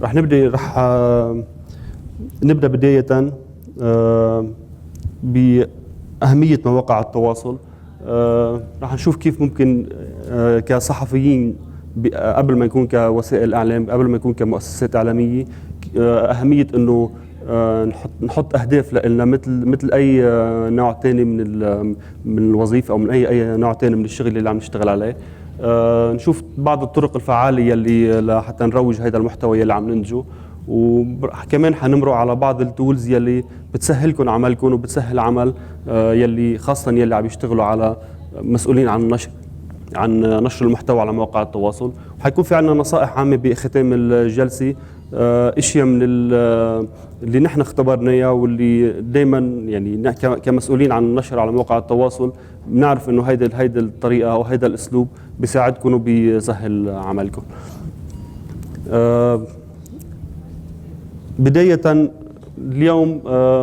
رح نبدأ بداية بأهمية مواقع التواصل. رح نشوف كيف ممكن كصحفيين قبل ما نكون كوسائل إعلام، قبل ما نكون كمؤسسات إعلامية، أهمية إنه نحط أهداف لنا مثل أي نوع تاني من الوظيفة أو من أي نوع تاني من الشغل اللي عم نشتغل عليه. نشوف بعض الطرق الفعالة يلي لحتى نروج هذا المحتوى يلي عم ننتجه، وكمان حنمرق على بعض التولز يلي بتسهلكم عملكم وبتسهل عمل يلي خاصة يلي عم يشتغلوا على مسؤولين عن نشر المحتوى على مواقع التواصل. وحيكون في عندنا نصائح عامة بختام الجلسة، اشياء من اللي نحن اختبرناها واللي دائما يعني كمسؤولين عن النشر على مواقع التواصل بنعرف انه هيدا الطريقة او هيدا الاسلوب بيساعدكم وبيسهل عملكم. بداية اليوم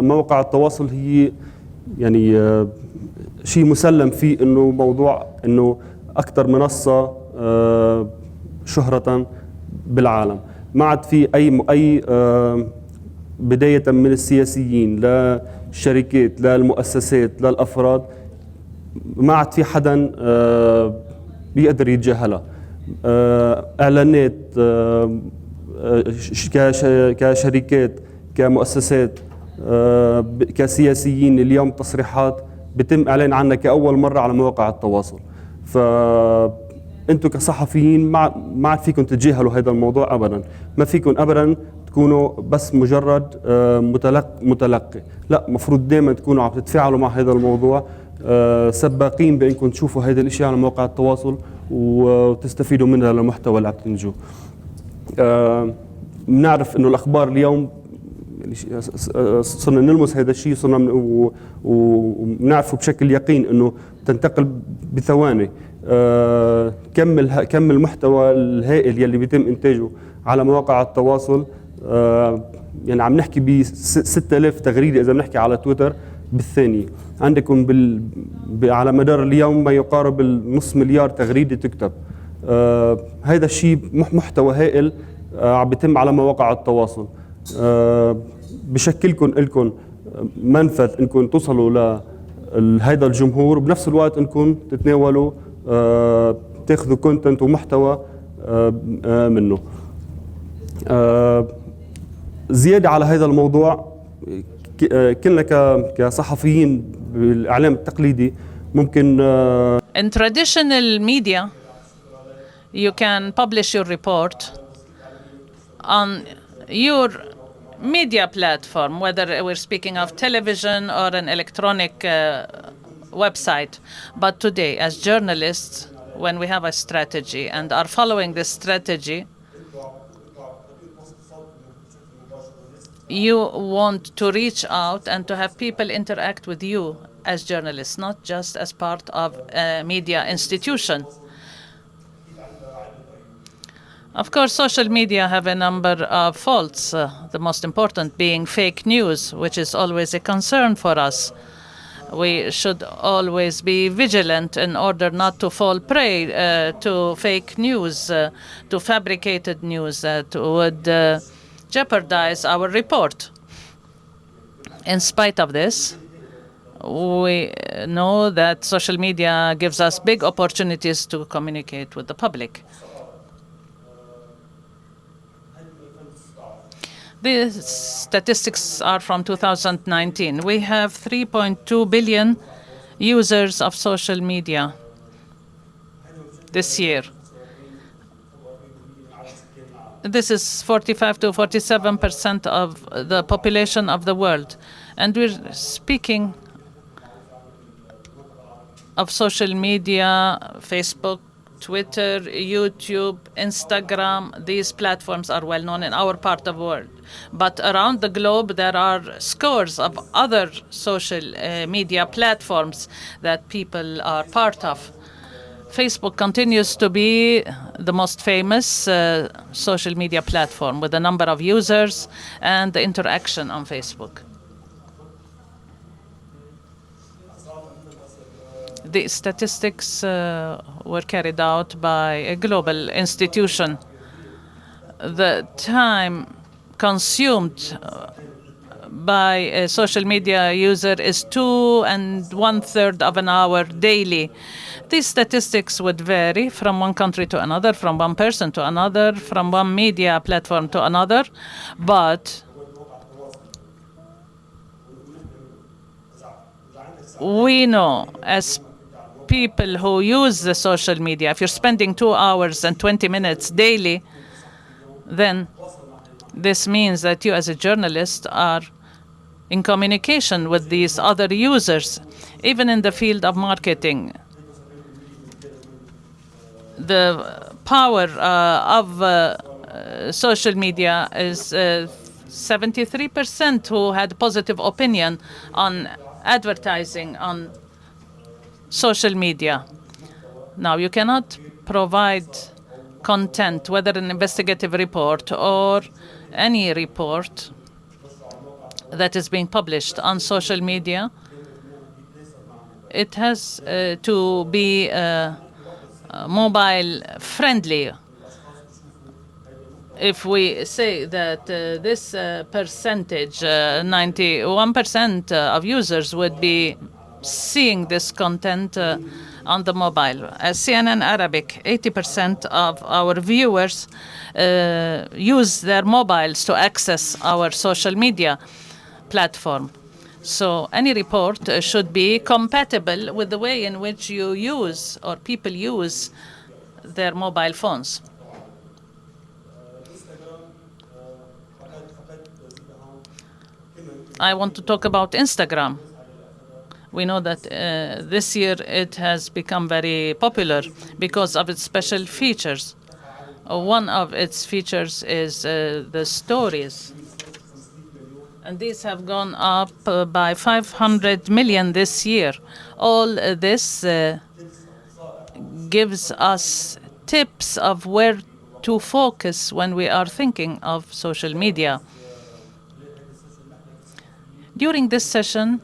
مواقع التواصل هي يعني شيء مسلم فيه انه موضوع انه اكثر منصة شهرة بالعالم. ما عاد في اي بداية من السياسيين للشركات للمؤسسات للافراد، ما عاد في حدا بيقدر يتجاهلها. اعلانات كشركات كمؤسسات كسياسيين، اليوم تصريحات بيتم اعلان عنها كاول مرة على مواقع التواصل. فانتم كصحفيين ما عاد فيكم تتجاهلوا هذا الموضوع ابدا، ما فيكم ابدا تكونوا بس مجرد متلقي، لا، مفروض دائما تكونوا عم تتفاعلوا مع هذا الموضوع، سباقين بانكم تشوفوا هذه الاشياء على مواقع التواصل وتستفيدوا منها للمحتوى اللي عم تنتجوه. بنعرف انه الاخبار اليوم صرنا نلمس هذا الشيء، صرنا ونعرفه بشكل يقين انه تنتقل بثواني. كم المحتوى الهائل يلي بيتم انتاجه على مواقع التواصل، يعني عم نحكي ب 6000 تغريده اذا بنحكي على تويتر بالثانيه. عندكم على مدار اليوم ما يقارب النص مليار تغريده تكتب. هذا الشيء محتوى هائل عم بيتم على مواقع التواصل، بشكلكم لكم منفذ انكم توصلوا لهذا الجمهور، وبنفس الوقت انكم تتناولوا تاخذوا كونتنت ومحتوى منه. زيادة على هذا الموضوع، كلنا كصحفيين بالإعلام التقليدي ممكن In traditional media, you can publish your report on your media platform, whether we're speaking of television or an electronic website. But today, as journalists, when we have a strategy and are following this strategy, you want to reach out and to have people interact with you as journalists, not just as part of a media institution. Of course, social media have a number of faults, the most important being fake news, which is always a concern for us. We should always be vigilant in order not to fall prey to fake news, to fabricated news that would jeopardize our report. In spite of this, we know that social media gives us big opportunities to communicate with the public. These statistics are from 2019. We have 3.2 billion users of social media this year. This is 45 to 47% of the population of the world. And we're speaking of social media, Facebook, Twitter, YouTube, Instagram. These platforms are well known in our part of the world. But around the globe, there are scores of other social media platforms that people are part of. Facebook continues to be the most famous social media platform with the number of users and the interaction on Facebook. The statistics were carried out by a global institution. the time consumed by a social media user is 2 1/3 of an hour daily. These statistics would vary from one country to another, from one person to another, from one media platform to another, but we know as people who use the social media, if you're spending 2 hours and 20 minutes daily, then this means that you as a journalist are in communication with these other users. Even in the field of marketing, the power of social media is 73% who had positive opinion on advertising on social media. Now, you cannot provide content, whether an investigative report or any report that is being published on social media. It has to be mobile friendly. If we say that this percentage, 91% of users would be seeing this content on the mobile. As CNN Arabic, 80% of our viewers use their mobiles to access our social media platform. So any report should be compatible with the way in which you use or people use their mobile phones. I want to talk about Instagram. We know that this year it has become very popular because of its special features. One of its features is the stories. And these have gone up by 500 million this year. All this gives us tips of where to focus when we are thinking of social media. During this session,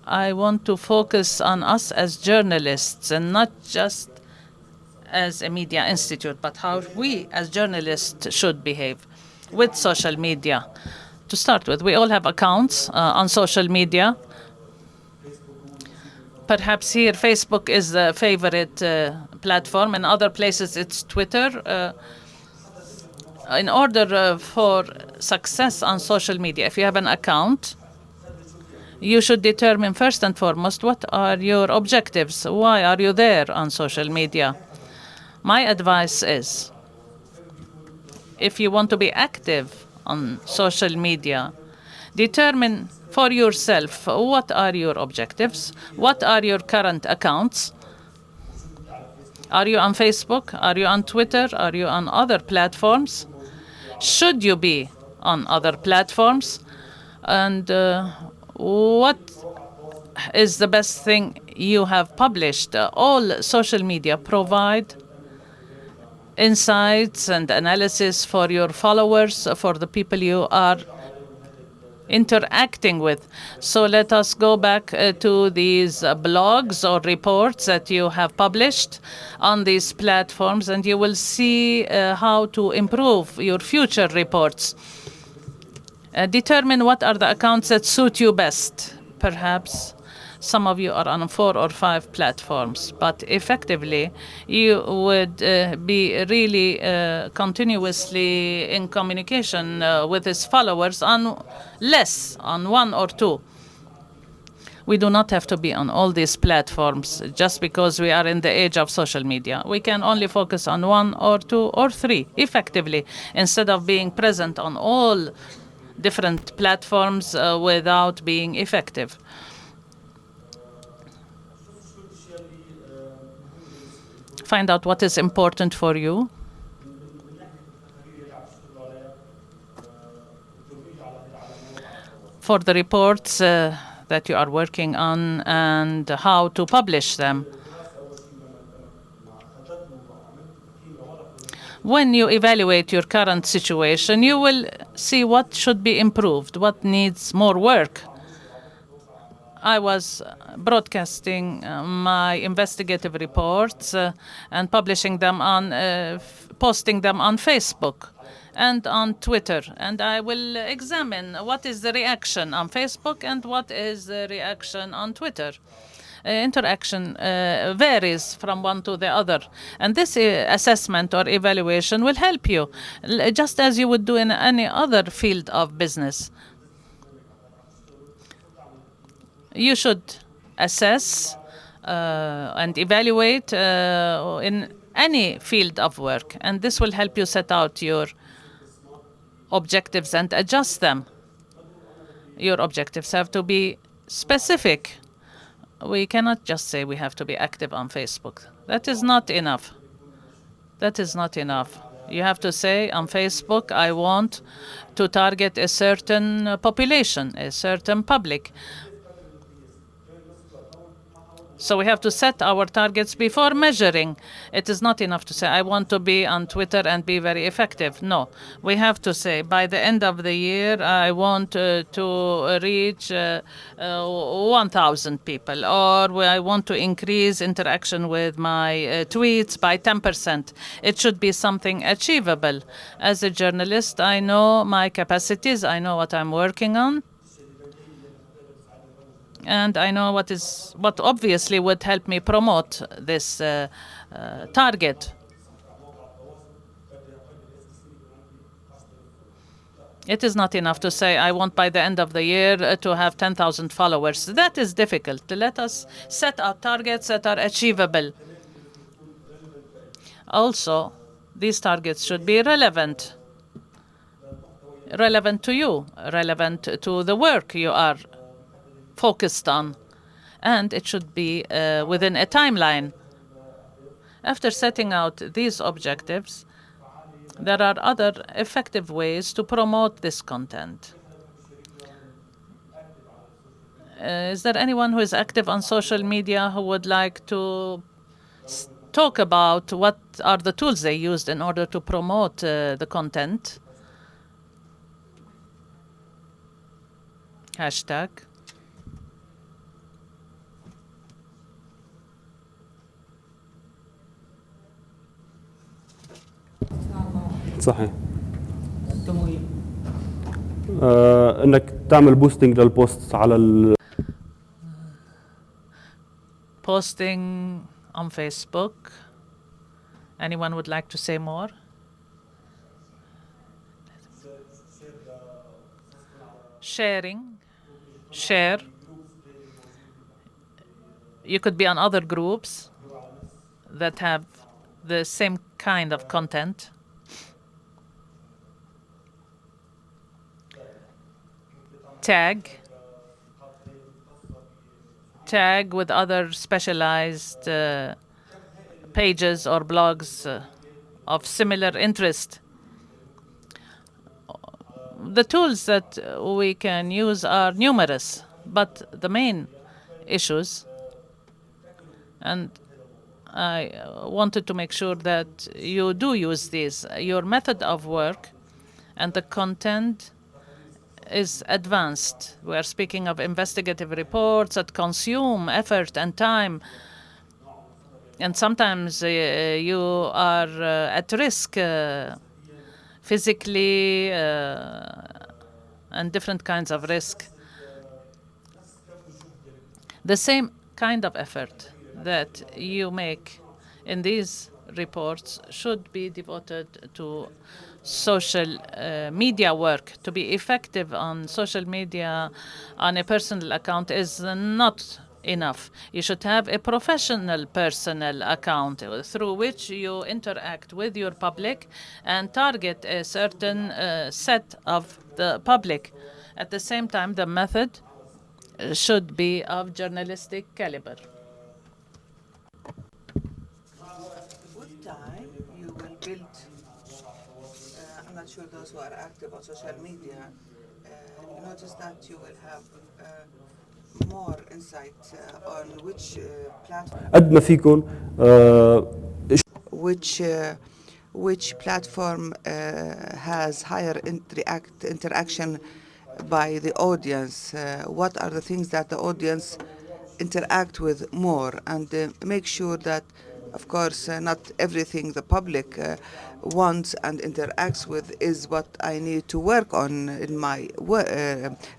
I want to focus on us as journalists and not just as a media institute, but how we as journalists should behave with social media. To start with, we all have accounts on social media. Perhaps here Facebook is the favorite platform. In other places it's Twitter. In order for success on social media, if you have an account, you should determine first and foremost what are your objectives. Why are you there on social media? My advice is, if you want to be active on social media, determine for yourself what are your objectives, what are your current accounts. Are you on Facebook? Are you on Twitter? Are you on other platforms? Should you be on other platforms? And what is the best thing you have published? All social media provide insights and analysis for your followers, for the people you are interacting with. So let us go back to these blogs or reports that you have published on these platforms, and you will see how to improve your future reports. Determine what are the accounts that suit you best. Perhaps some of you are on 4 or 5 platforms, but effectively you would be really continuously in communication with his followers on less, on 1 or 2. We do not have to be on all these platforms just because we are in the age of social media. We can only focus on 1 or 2 or 3 effectively, instead of being present on all different platforms without being effective. Find out what is important for you. For the reports that you are working on and how to publish them. When you evaluate your current situation, you will see what should be improved, what needs more work. I was broadcasting my investigative reports and publishing them on, posting them on Facebook. and on Twitter. And I will examine what is the reaction on Facebook and what is the reaction on Twitter. Interaction varies from one to the other. And this assessment or evaluation will help you, just as you would do in any other field of business. You should assess and evaluate in any field of work, and this will help you set out your objectives and adjust them. Your objectives have to be specific. We cannot just say we have to be active on Facebook. That is not enough. That is not enough. You have to say on Facebook, I want to target a certain population, a certain public. So we have to set our targets before measuring. It is not enough to say, I want to be on Twitter and be very effective. No, we have to say, by the end of the year, I want to reach 1,000 people, or I want to increase interaction with my tweets by 10%. It should be something achievable. As a journalist, I know my capacities. I know what I'm working on. And I know what obviously would help me promote this target. It is not enough to say, I want by the end of the year to have 10,000 followers. That is difficult. Let us set our targets that are achievable. Also, these targets should be relevant. Relevant to you, relevant to the work you are focused on, and it should be within a timeline. After setting out these objectives, there are other effective ways to promote this content. Is there anyone who is active on social media who would like to talk about what are the tools they used in order to promote the content? Hashtag. صحيح. انك تعمل بوستنج للبوست على Posting on Facebook. Anyone would like to say more? Sharing. Share. You could be on other groups that have the same kind of content. Tag with other specialized pages or blogs of similar interest. The tools that we can use are numerous, but the main issues, and I wanted to make sure that you do use these. Your method of work and the content is advanced. We are speaking of investigative reports that consume effort and time. And sometimes you are at risk physically and different kinds of risk. The same kind of effort that you make in these reports should be devoted to social media work. To be effective on social media on a personal account is not enough. You should have a professional personal account through which you interact with your public and target a certain set of the public. At the same time, the method should be of journalistic caliber. With time, you will build, I'm not sure those who are active on social media, you notice that you will have more insight on which platform. قد ما فيكم which platform has higher interaction by the audience. What are the things that the audience interact with more, and make sure that Of course, not everything the public wants and interacts with is what I need to work on in my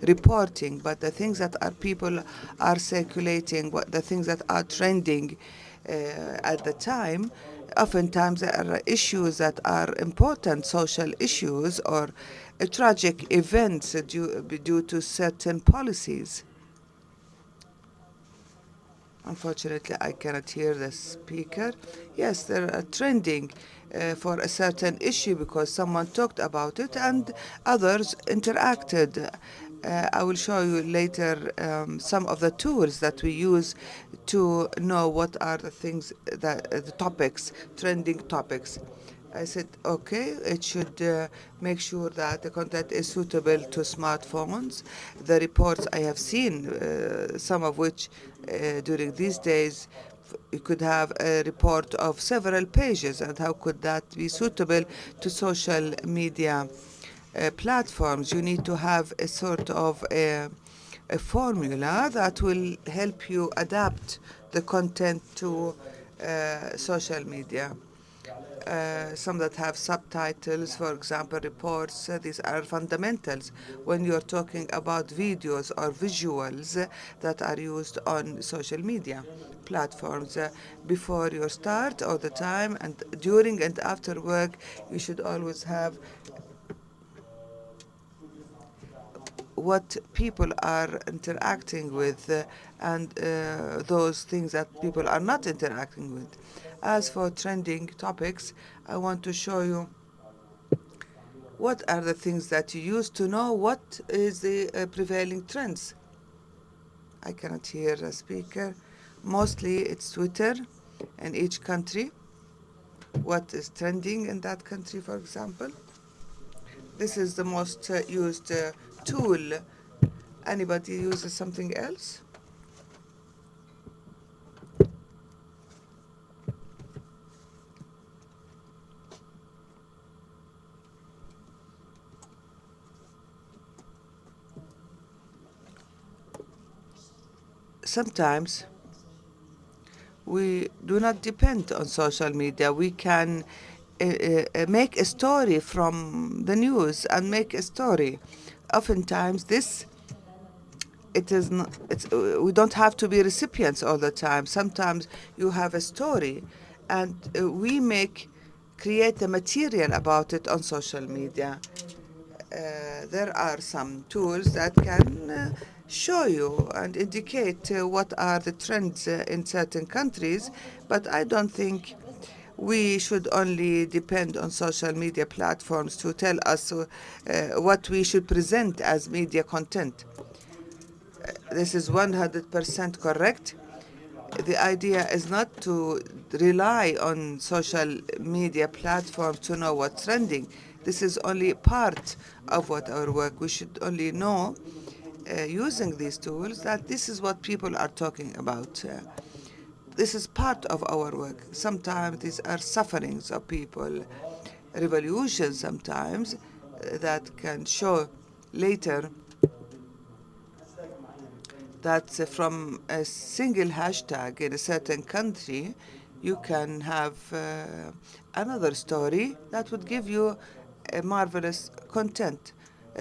reporting, but the things that people are circulating, the things that are trending at the time, oftentimes there are issues that are important social issues or tragic events due to certain policies. Unfortunately, I cannot hear the speaker. Yes, they are trending for a certain issue because someone talked about it and others interacted. I will show you later some of the tools that we use to know what are the things that the topics, trending topics. I said, okay, it should make sure that the content is suitable to smartphones. The reports I have seen, some of which during these days, you could have a report of several pages, and how could that be suitable to social media platforms? You need to have a sort of a formula that will help you adapt the content to social media. Some that have subtitles, for example, reports. These are fundamentals when you're talking about videos or visuals that are used on social media platforms. Before you start, all the time, and during and after work, you should always have what people are interacting with and those things that people are not interacting with. As for trending topics, I want to show you what are the things that you use to know what is the prevailing trends. I cannot hear the speaker. Mostly it's Twitter in each country. What is trending in that country, for example? This is the most used tool. Anybody uses something else? Sometimes we do not depend on social media. We can make a story from the news and make a story. Oftentimes it is not, we don't have to be recipients all the time. Sometimes you have a story and we create the material about it on social media. There are some tools that can show you and indicate what are the trends in certain countries, but I don't think we should only depend on social media platforms to tell us what we should present as media content. This is 100% correct. The idea is not to rely on social media platforms to know what's trending. This is only part of what our work. We should only know, using these tools, that this is what people are talking about. This is part of our work. Sometimes these are sufferings of people, revolutions sometimes, that can show later that from a single hashtag in a certain country, you can have another story that would give you a marvelous content.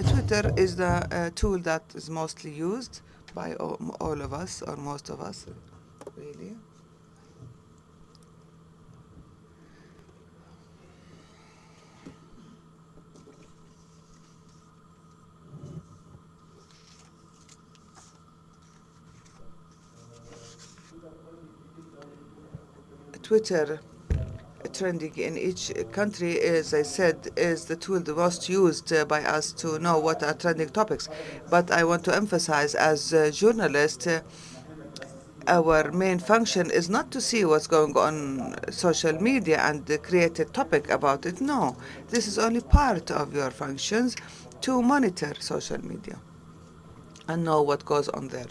Twitter is the tool that is mostly used by all of us, or most of us, really. Twitter trending in each country, as I said, is the tool the most used by us to know what are trending topics. But I want to emphasize, as a journalist, our main function is not to see what's going on social media and create a topic about it. No, this is only part of your functions, to monitor social media and know what goes on there.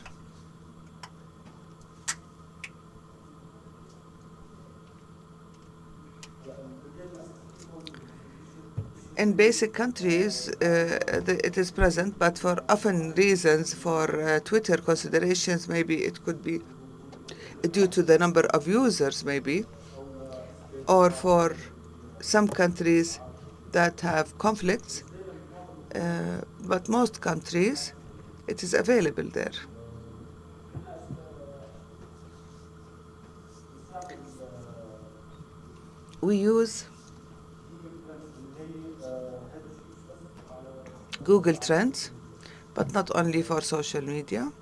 In basic countries, it is present, but for often reasons, for Twitter considerations, maybe it could be due to the number of users, maybe. or for some countries that have conflicts, but most countries it is available there. We use Google Trends, but not only for social media.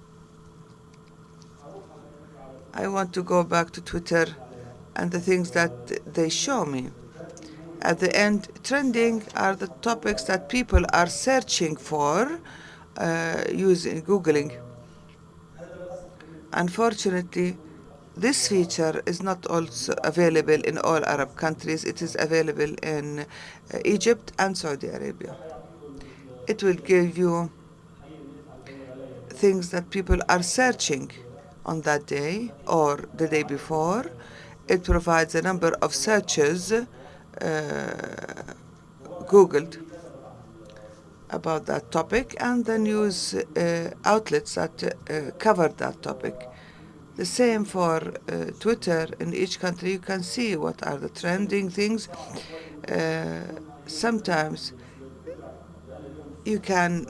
I want to go back to Twitter and the things that they show me. At the end, trending are the topics that people are searching for using Googling. Unfortunately, this feature is not also available in all Arab countries. It is available in Egypt and Saudi Arabia. It will give you things that people are searching on that day or the day before. It provides a number of searches Googled about that topic and the news outlets that cover that topic. The same for Twitter. In each country, you can see what are the trending things. Sometimes you can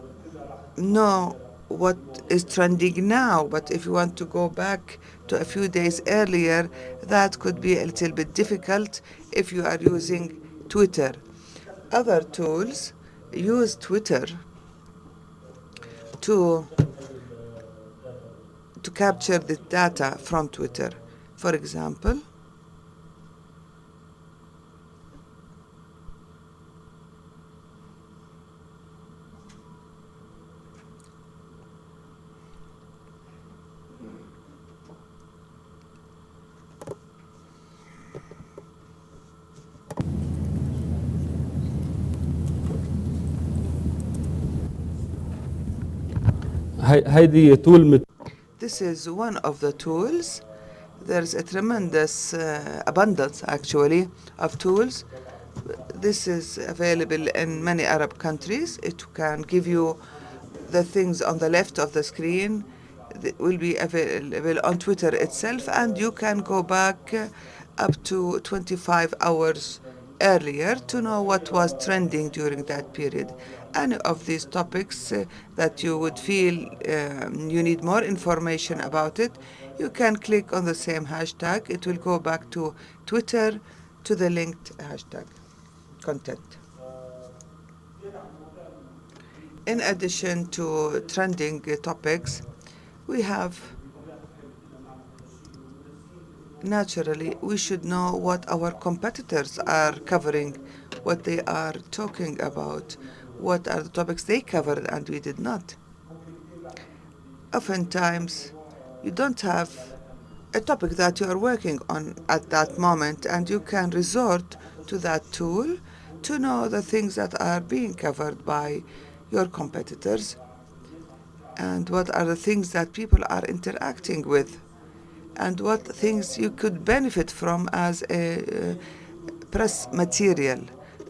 know what is trending now, but if you want to go back to a few days earlier, that could be a little bit difficult if you are using Twitter. Other tools use Twitter to capture the data from Twitter. For example, هيدي تول this is one of the tools. There's a tremendous abundance, actually, of tools. This is available in many Arab countries. It can give you the things on the left of the screen that will be available on Twitter itself, and you can go back up to 25 hours earlier to know what was trending during that period. Any of these topics that you would feel you need more information about it, you can click on the same hashtag. It will go back to Twitter to the linked hashtag content. In addition to trending topics, we have naturally, we should know what our competitors are covering, what they are talking about, what are the topics they covered and we did not. Oftentimes, you don't have a topic that you are working on at that moment, and you can resort to that tool to know the things that are being covered by your competitors and what are the things that people are interacting with and what things you could benefit from as a press material.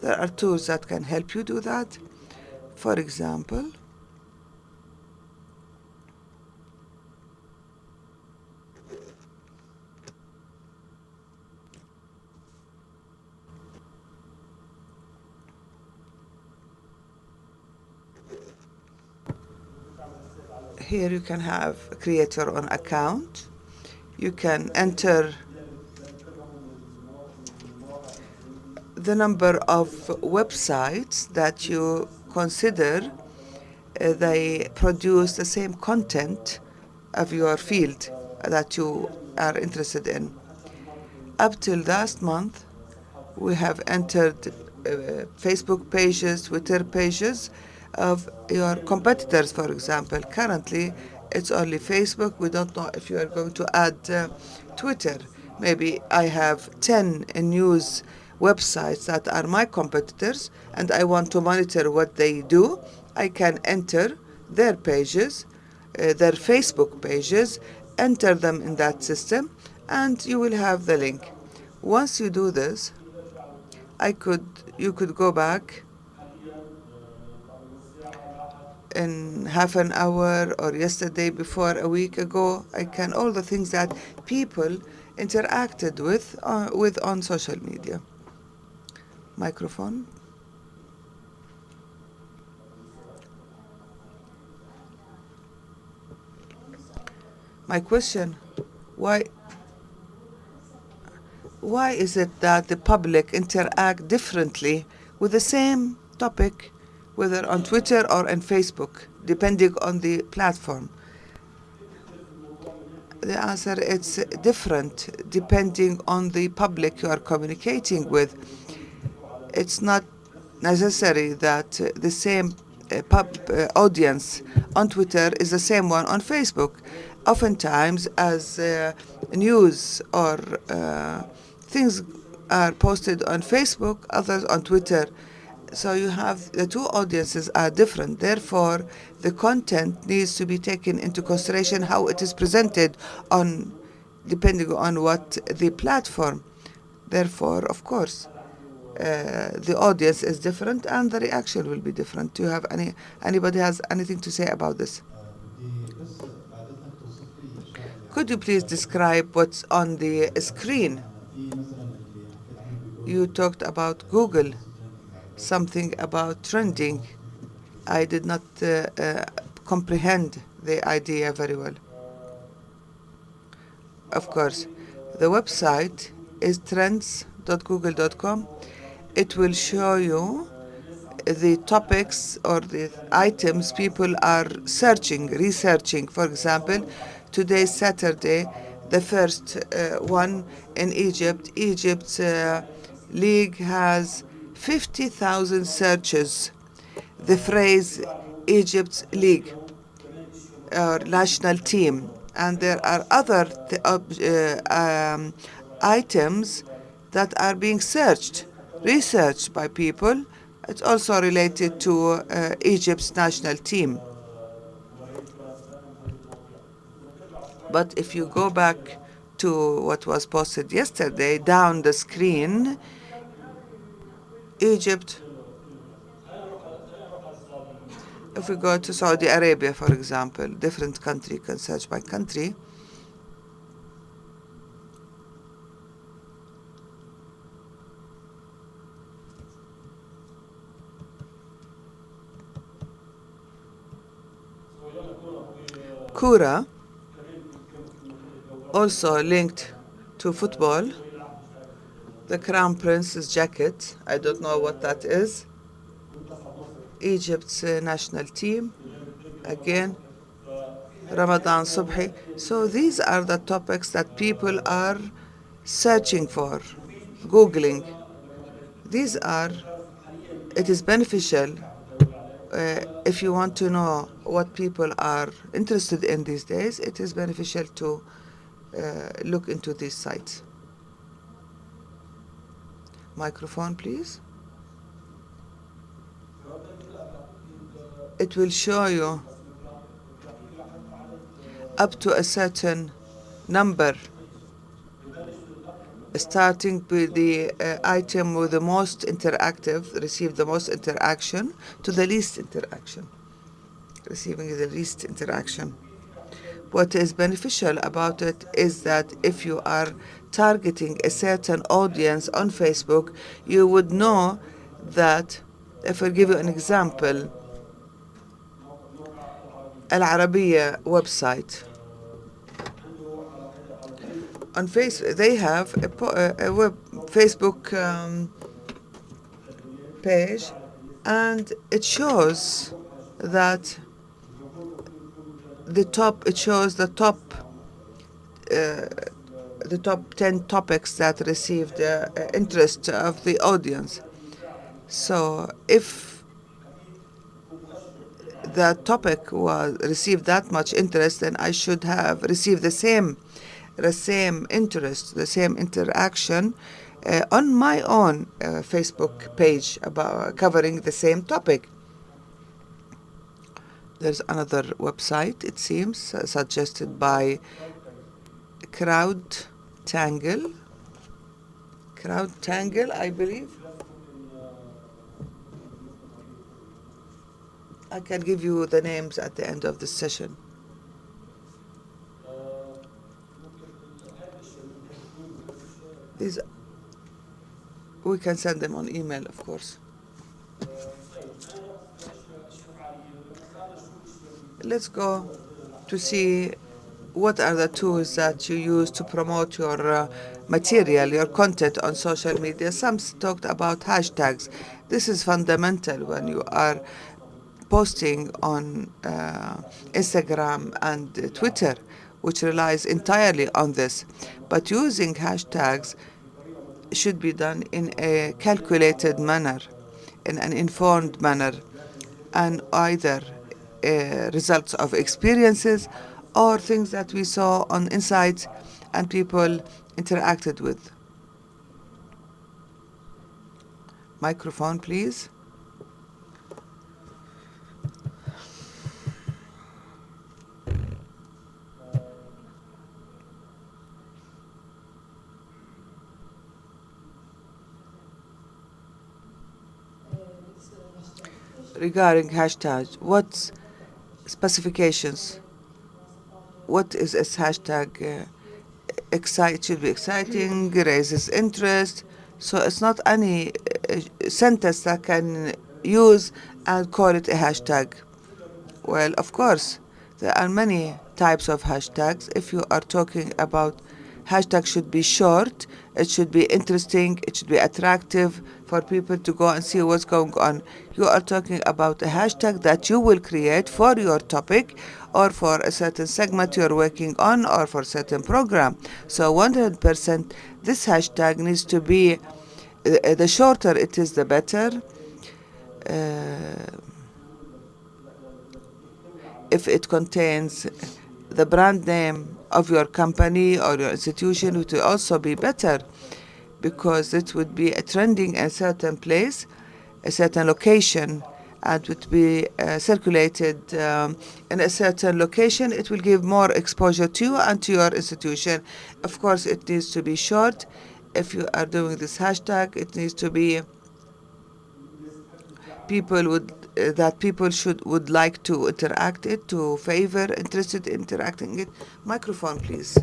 There are tools that can help you do that. For example, here you can create your own account. You can enter the number of websites that you consider they produce the same content of your field that you are interested in. Up till last month, we have entered Facebook pages, Twitter pages of your competitors, for example. Currently, it's only Facebook. We don't know if you are going to add Twitter. Maybe I have 10 news websites that are my competitors, and I want to monitor what they do. I can enter their pages, their Facebook pages, enter them in that system, and you will have the link. Once you do this, you could go back in half an hour or yesterday before a week ago. All the things that people interacted with on social media. Microphone. My question, why is it that the public interact differently with the same topic, whether on Twitter or on Facebook, depending on the platform? The answer, it's different depending on the public you are communicating with. It's not necessary that the same audience on Twitter is the same one on Facebook. Oftentimes, as news or things are posted on Facebook, others on Twitter. So you have the two audiences are different. Therefore, the content needs to be taken into consideration how it is presented on, depending on what the platform. Therefore, of course, the audience is different and the reaction will be different. Do you have anybody has anything to say about this? Could you please describe what's on the screen? You talked about Google, something about trending. I did not comprehend the idea very well. Of course, the website is trends.google.com. It will show you the topics or the items people are researching. For example, today, Saturday, the first one in Egypt. Egypt's league has 50,000 searches. The phrase Egypt's league or national team. And there are other items that are being researched by people. It's also related to Egypt's national team. But if you go back to what was posted yesterday, down the screen, Egypt, if we go to Saudi Arabia, for example, different country can search by country. Kura, also linked to football. The Crown Prince's jacket, I don't know what that is. Egypt's national team, again, Ramadan Subhi. So these are the topics that people are searching for, Googling. It is beneficial if you want to know what people are interested in these days, it is beneficial to look into these sites. Microphone, please. It will show you up to a certain number, starting with the item with the most interactive, receive the most interaction, to the least interaction, receiving the least interaction. What is beneficial about it is that if you are targeting a certain audience on Facebook, you would know that, if I give you an example, Al-Arabiya website. On Facebook, they have a Facebook page, and it shows that it shows the top 10 topics that received the interest of the audience. So if the topic received that much interest, then I should have received the same interest, the same interaction on my own Facebook page about covering the same topic. There's another website, it seems, suggested by CrowdTangle, I believe. I can give you the names at the end of the session. These we can send them on email, of course. Let's go to see what are the tools that you use to promote your material, your content on social media. Some talked about hashtags. This is fundamental when you are posting on Instagram and Twitter, which relies entirely on this. But using hashtags should be done in a calculated manner, in an informed manner, and either results of experiences or things that we saw on insights and people interacted with. Microphone, please. Regarding hashtags, what specifications? What is this hashtag? It should be exciting, raises interest. So it's not any sentence that can use and call it a hashtag. Well, of course, there are many types of hashtags. If you are talking about hashtag should be short, it should be interesting, it should be attractive for people to go and see what's going on. You are talking about a hashtag that you will create for your topic or for a certain segment you're working on or for a certain program. So 100% this hashtag needs to be, the shorter it is, the better. If it contains the brand name of your company or your institution, it will also be better because it would be trending in a certain place, a certain location, and would be circulated in a certain location. It will give more exposure to you and to your institution. Of course, it needs to be short. If you are doing this hashtag, it needs to be people would like to interact it, to favor, interested in interacting it. Microphone, please.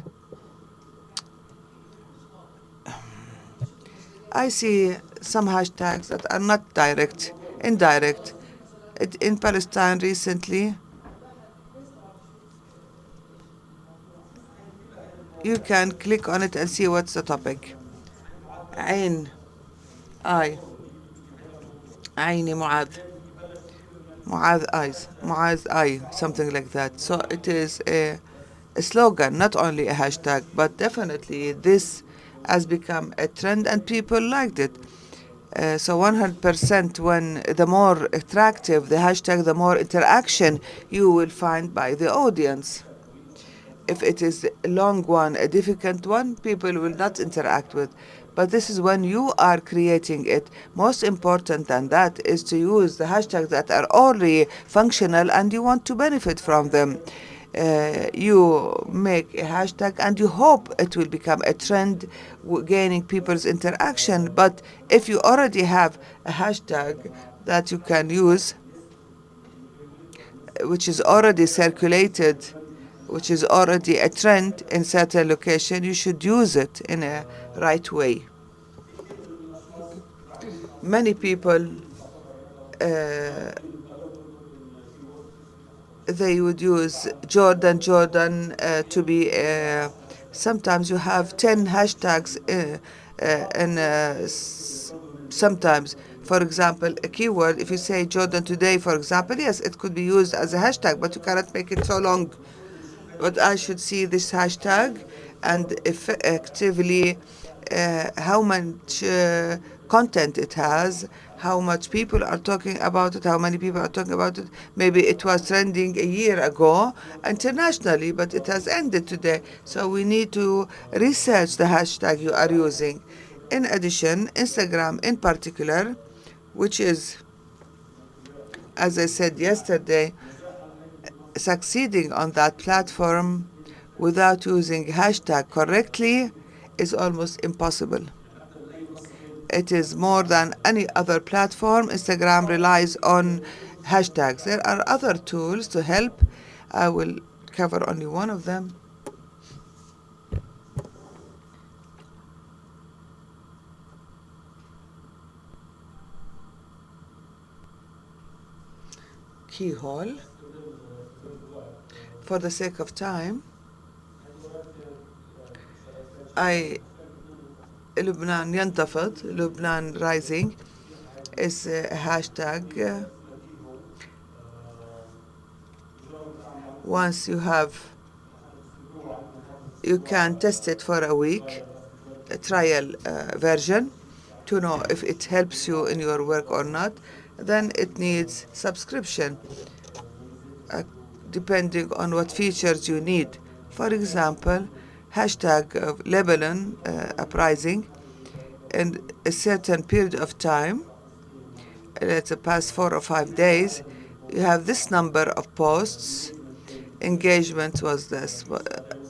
I see some hashtags that are not direct, indirect. In Palestine recently, you can click on it and see what's the topic. عين I عيني معاذ eyes, معاذ eye, something like that. So it is a slogan, not only a hashtag, but definitely this has become a trend and people liked it. So 100% when the more attractive the hashtag, the more interaction you will find by the audience. If it is a long one, a difficult one, people will not interact with. But this is when you are creating it. Most important than that is to use the hashtags that are already functional and you want to benefit from them. You make a hashtag and you hope it will become a trend, gaining people's interaction. But if you already have a hashtag that you can use, which is already circulated, which is already a trend in certain location, you should use it in a right way. Many people, they would use Jordan to be, sometimes you have 10 hashtags and sometimes, for example, a keyword, if you say Jordan today, for example, yes, it could be used as a hashtag, but you cannot make it so long. But I should see this hashtag and effectively how much content it has, how much people are talking about it, how many people are talking about it. Maybe it was trending a year ago internationally, but it has ended today. So we need to research the hashtag you are using. In addition, Instagram in particular, which is, as I said yesterday, succeeding on that platform without using hashtag correctly is almost impossible. It is more than any other platform. Instagram relies on hashtags. There are other tools to help. I will cover only one of them. keyhole. For the sake of time, لبنان ينتفض, Lebanon rising is a hashtag. Once you can test it for a week, a trial version, to know if it helps you in your work or not. Then it needs subscription, depending on what features you need. For example, hashtag of Lebanon uprising in a certain period of time, let's say past 4 or 5 days, you have this number of posts, engagement was this,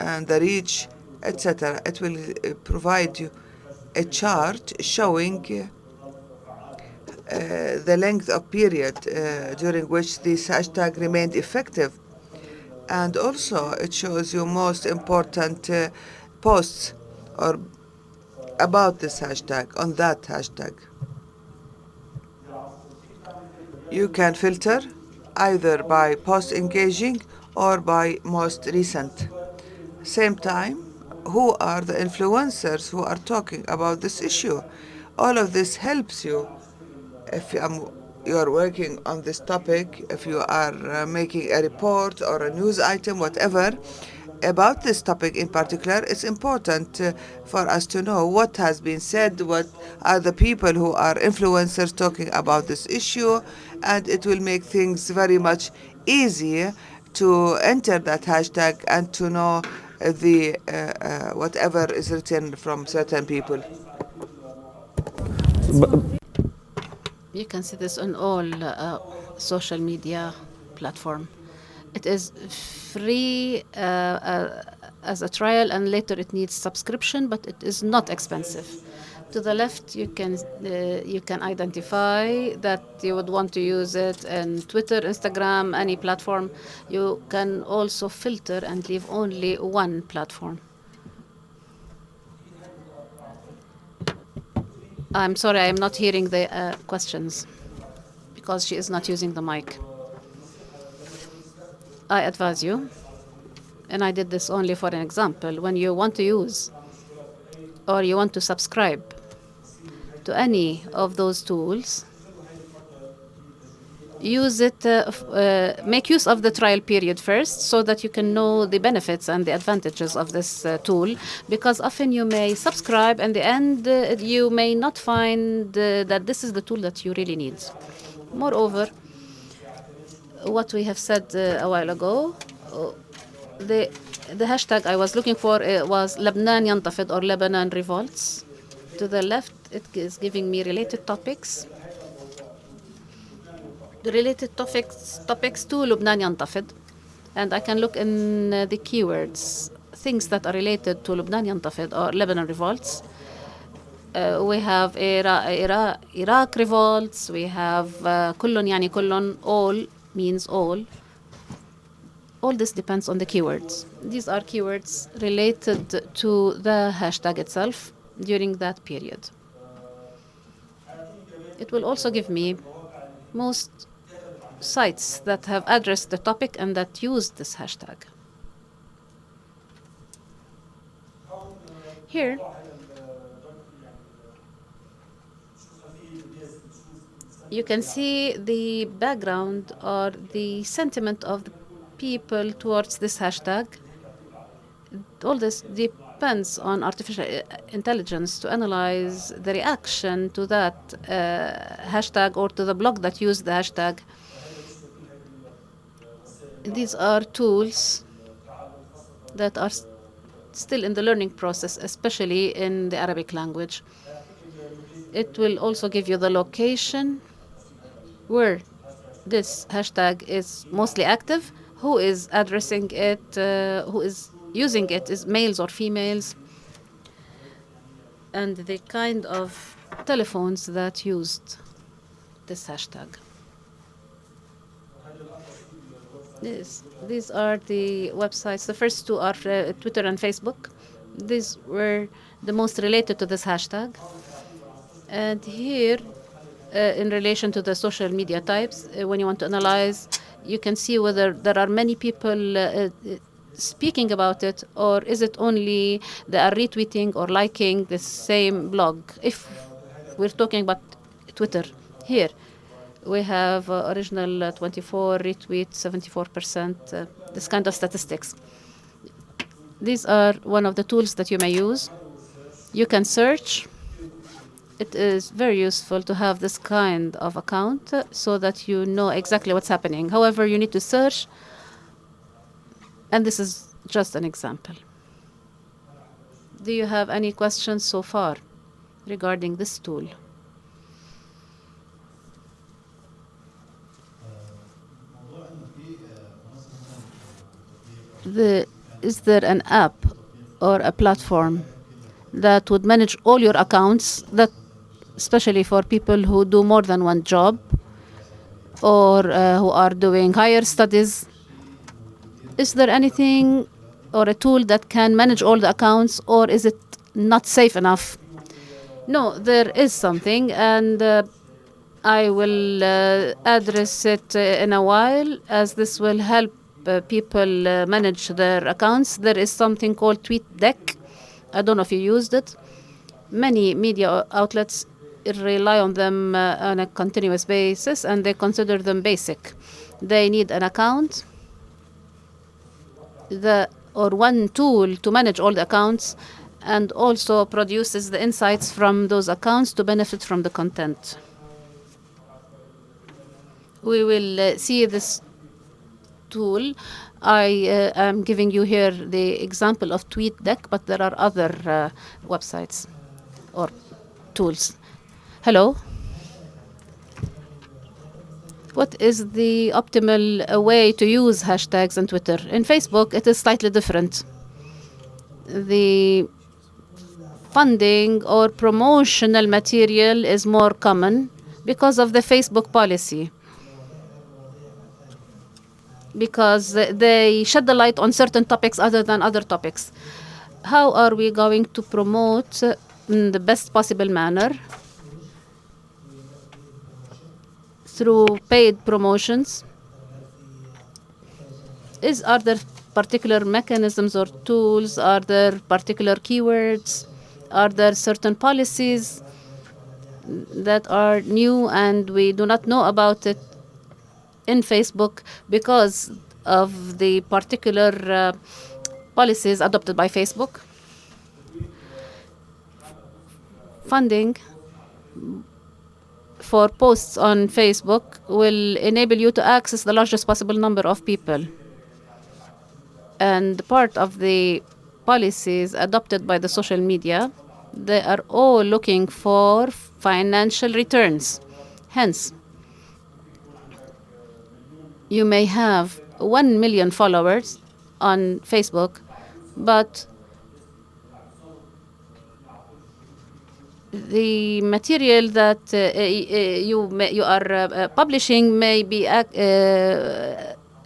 and the reach, etc. It will provide you a chart showing the length of period during which this hashtag remained effective. And also it shows you most important posts or about this hashtag, on that hashtag. You can filter either by post engaging or by most recent. Same time, who are the influencers who are talking about this issue? All of this helps you if you are working on this topic, if you are making a report or a news item, whatever, about this topic in particular. It's important for us to know what has been said, what are the people who are influencers talking about this issue, and it will make things very much easier to enter that hashtag and to know the whatever is written from certain people. You can see this on all social media platform. It is free as a trial, and later it needs subscription, but it is not expensive. To the left, you can identify that you would want to use it in Twitter, Instagram, any platform. You can also filter and leave only one platform. I'm sorry, I'm not hearing the questions because she is not using the mic. I advise you, and I did this only for an example, when you want to use or you want to subscribe to any of those tools, use it, make use of the trial period first so that you can know the benefits and the advantages of this tool, because often you may subscribe and in the end you may not find that this is the tool that you really need. Moreover, what we have said a while ago, the hashtag I was looking for was Lebanon ينتفض, or Lebanon revolts. To the left, it is giving me related topics. The related topics to Lebanon ينتفض, and I can look in the keywords, things that are related to Lebanon ينتفض or Lebanon revolts. We have Iraq revolts. We have كلن يعني كلن, all means all. All this depends on the keywords. These are keywords related to the hashtag itself during that period. It will also give me most sites that have addressed the topic and that used this hashtag. Here, you can see the background or the sentiment of the people towards this hashtag. All this depends on artificial intelligence to analyze the reaction to that hashtag or to the blog that used the hashtag. These are tools that are still in the learning process, especially in the Arabic language. It will also give you the location where this hashtag is mostly active, who is addressing it, who is using it, is males or females, and the kind of telephones that used this hashtag. These are the websites. The first two are Twitter and Facebook. These were the most related to this hashtag. And here, in relation to the social media types, when you want to analyze You can see whether there are many people speaking about it, or is it only they are retweeting or liking the same blog. If we're talking about Twitter here, we have original 24 retweet 74%, this kind of statistics. These are one of the tools that you may use. You can search. It is very useful to have this kind of account so that you know exactly what's happening. However, you need to search, and this is just an example. Do you have any questions so far regarding this tool? Is there an app or a platform that would manage all your accounts, that especially for people who do more than one job or who are doing higher studies? Is there anything or a tool that can manage all the accounts, or is it not safe enough? No, there is something, and I will address it in a while, as this will help people manage their accounts. There is something called TweetDeck. I don't know if you used it. Many media outlets rely on them on a continuous basis, and they consider them basic. They need an account or one tool to manage all the accounts, and also produces the insights from those accounts to benefit from the content. We will see this tool. I am giving you here the example of TweetDeck, but there are other websites or tools. Hello? What is the optimal way to use hashtags on Twitter? In Facebook, it is slightly different. The funding or promotional material is more common because of the Facebook policy, because they shed the light on certain topics other than other topics. How are we going to promote in the best possible manner? Through paid promotions. Are there particular mechanisms or tools? Are there particular keywords? Are there certain policies that are new and we do not know about it in Facebook because of the particular policies adopted by Facebook? Funding for posts on Facebook will enable you to access the largest possible number of people. And part of the policies adopted by the social media, they are all looking for financial returns. Hence, you may have 1 million followers on Facebook, but the material that you are publishing may be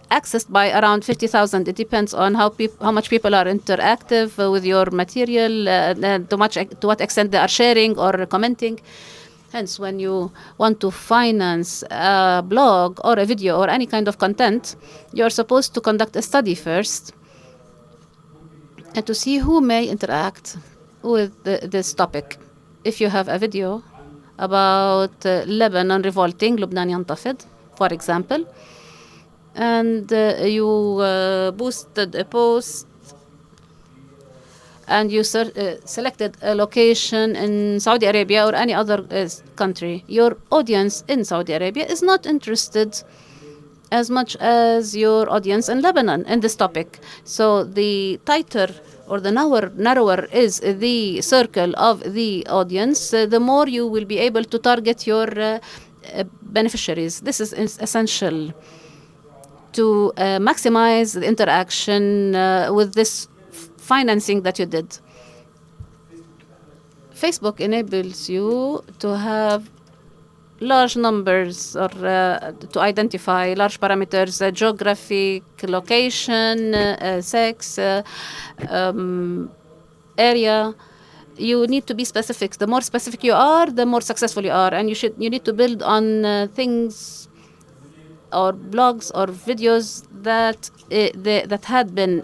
accessed by around 50,000. It depends on how much people are interactive with your material, to what extent they are sharing or commenting. Hence, when you want to finance a blog or a video or any kind of content, you're supposed to conduct a study first and to see who may interact with this topic. If you have a video about Lebanon revolting, Lebanon ينتفض, for example, and you boosted a post and you selected a location in Saudi Arabia or any other country, your audience in Saudi Arabia is not interested as much as your audience in Lebanon in this topic. So the tighter or the narrower is the circle of the audience, the more you will be able to target your beneficiaries. This is essential to maximize the interaction with this financing that you did. Facebook enables you to have large numbers or to identify large parameters, geographic location, sex, area. You need to be specific. The more specific you are, the more successful you are, and you need to build on things or blogs or videos that had been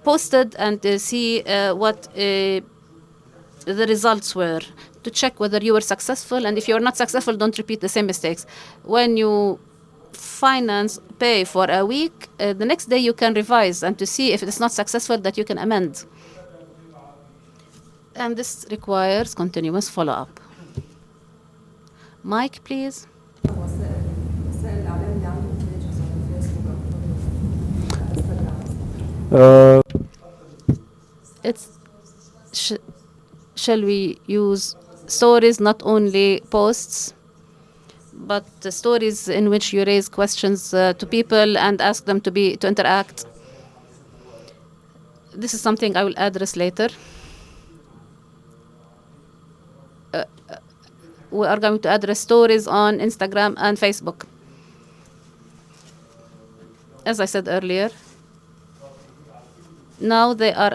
posted and see what the results were, to check whether you were successful, and if you're not successful, don't repeat the same mistakes. When you pay for a week, the next day you can revise, and to see if it is not successful, that you can amend. And this requires continuous follow-up. Mike, please. It's shall we use stories, not only posts, but the stories in which you raise questions to people and ask them to interact? This is something I will address later. We are going to address stories on Instagram and Facebook. As I said earlier, now they are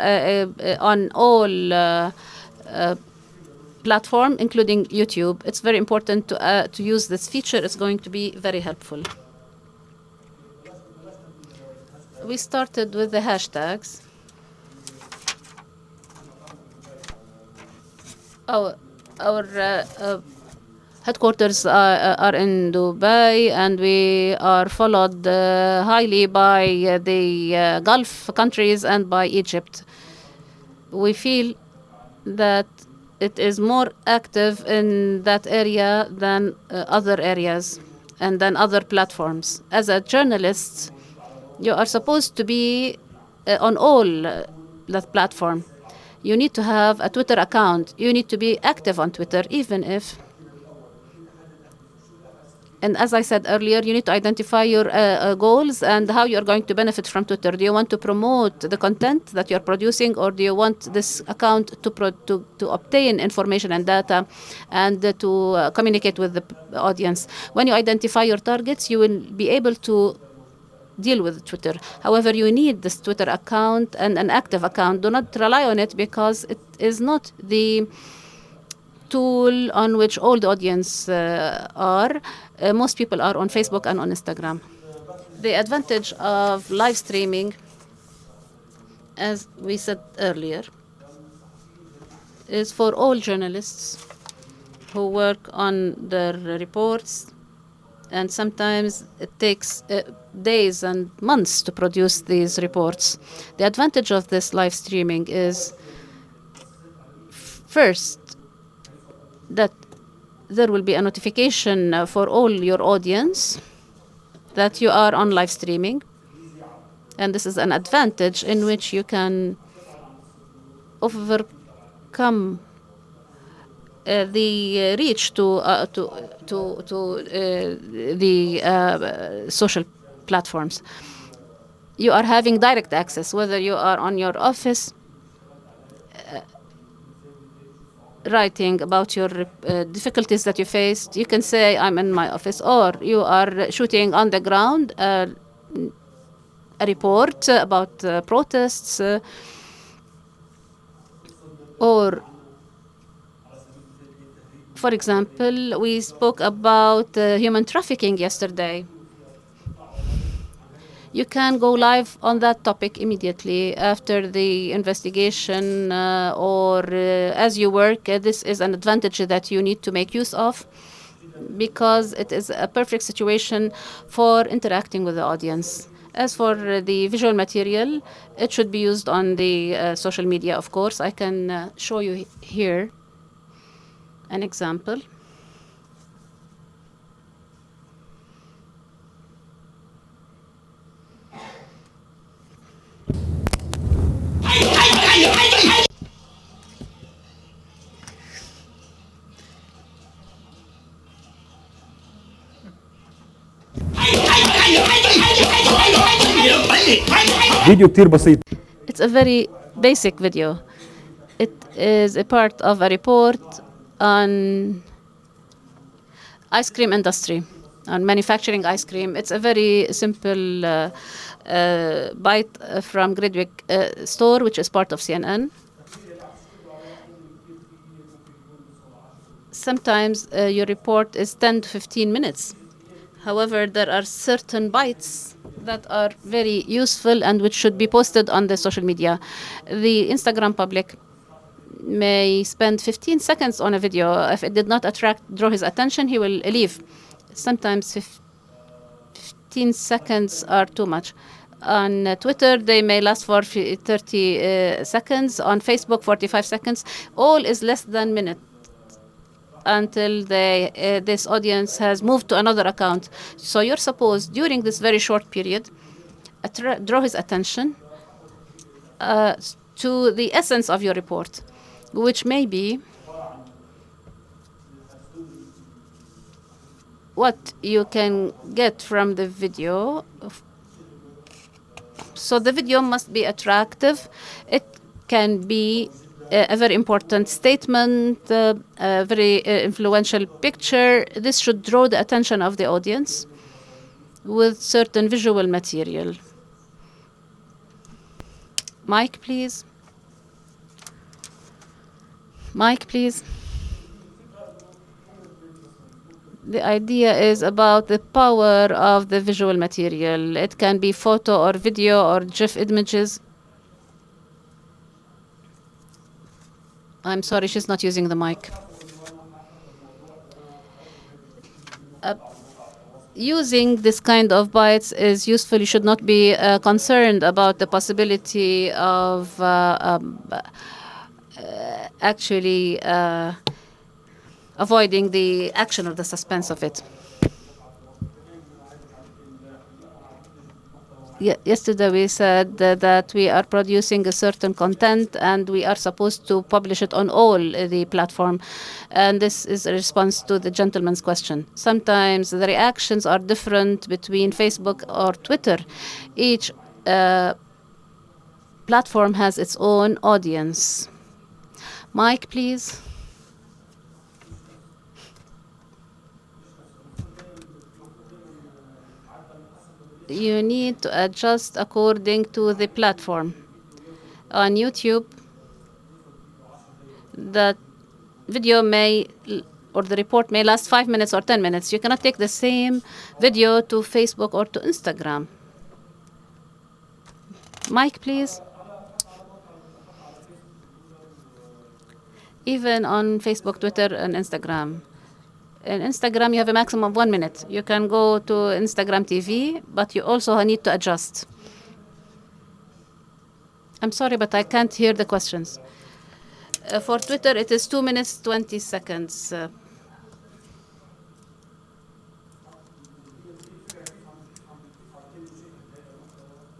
on all platforms, including YouTube. It's very important to use this feature. It's going to be very helpful. We started with the hashtags. Our headquarters are in Dubai, and we are followed highly by the Gulf countries and by Egypt. We feel that it is more active in that area than other areas and than other platforms. As a journalist, you are supposed to be on all that platform. You need to have a Twitter account. You need to be active on Twitter, even if... And as I said earlier, you need to identify your goals and how you're going to benefit from Twitter. Do you want to promote the content that you're producing, or do you want this account to obtain information and data and to communicate with the audience? When you identify your targets, you will be able to deal with Twitter. However, you need this Twitter account and an active account. Do not rely on it, because it is not the tool on which all the audience are. Most people are on Facebook and on Instagram. The advantage of live streaming, as we said earlier, is for all journalists who work on their reports, and sometimes it takes days and months to produce these reports. The advantage of this live streaming is, first, that there will be a notification for all your audience that you are on live streaming. And this is an advantage in which you can overcome the reach to the social platforms. You are having direct access, whether you are on your office writing about your difficulties that you faced. You can say, I'm in my office, or you are shooting on the ground a report about protests, or, for example, we spoke about human trafficking yesterday. You can go live on that topic immediately after the investigation or as you work. This is an advantage that you need to make use of, because it is a perfect situation for interacting with the audience. As for the visual material, it should be used on the social media, of course. I can show you here an example. فيديو كتير بسيط. It's a very basic video. It is a part of a report on ice cream industry, on manufacturing ice cream. It's a very simple bite from Gridwick store, which is part of CNN. Sometimes your report is 10 to 15 minutes. However, there are certain bytes that are very useful and which should be posted on the social media. The Instagram public may spend 15 seconds on a video. If it did not draw his attention, he will leave. Sometimes 15 seconds are too much. On Twitter, they may last for 30 seconds. On Facebook, 45 seconds. All is less than minute until this audience has moved to another account. So you're supposed, during this very short period, draw his attention to the essence of your report, which may be what you can get from the video. So the video must be attractive. It can be a very important statement, a very influential picture. This should draw the attention of the audience with certain visual material. Mic, please. Mic, please. The idea is about the power of the visual material. It can be photo or video or GIF images. I'm sorry, she's not using the mic. Using this kind of bytes is useful. You should not be concerned about the possibility of actually avoiding the action or the suspense of it. Yesterday we said that we are producing a certain content and we are supposed to publish it on all the platform. And this is a response to the gentleman's question. Sometimes the reactions are different between Facebook or Twitter. Each platform has its own audience. Mike, please. You need to adjust according to the platform. On YouTube, the video may, or the report may last 5 minutes or 10 minutes. You cannot take the same video to Facebook or to Instagram. Mike, please. Even on Facebook, Twitter, and Instagram. In Instagram, you have a maximum of 1 minute. You can go to Instagram TV, but you also need to adjust. I'm sorry, but I can't hear the questions. For Twitter, it is 2 minutes, 20 seconds.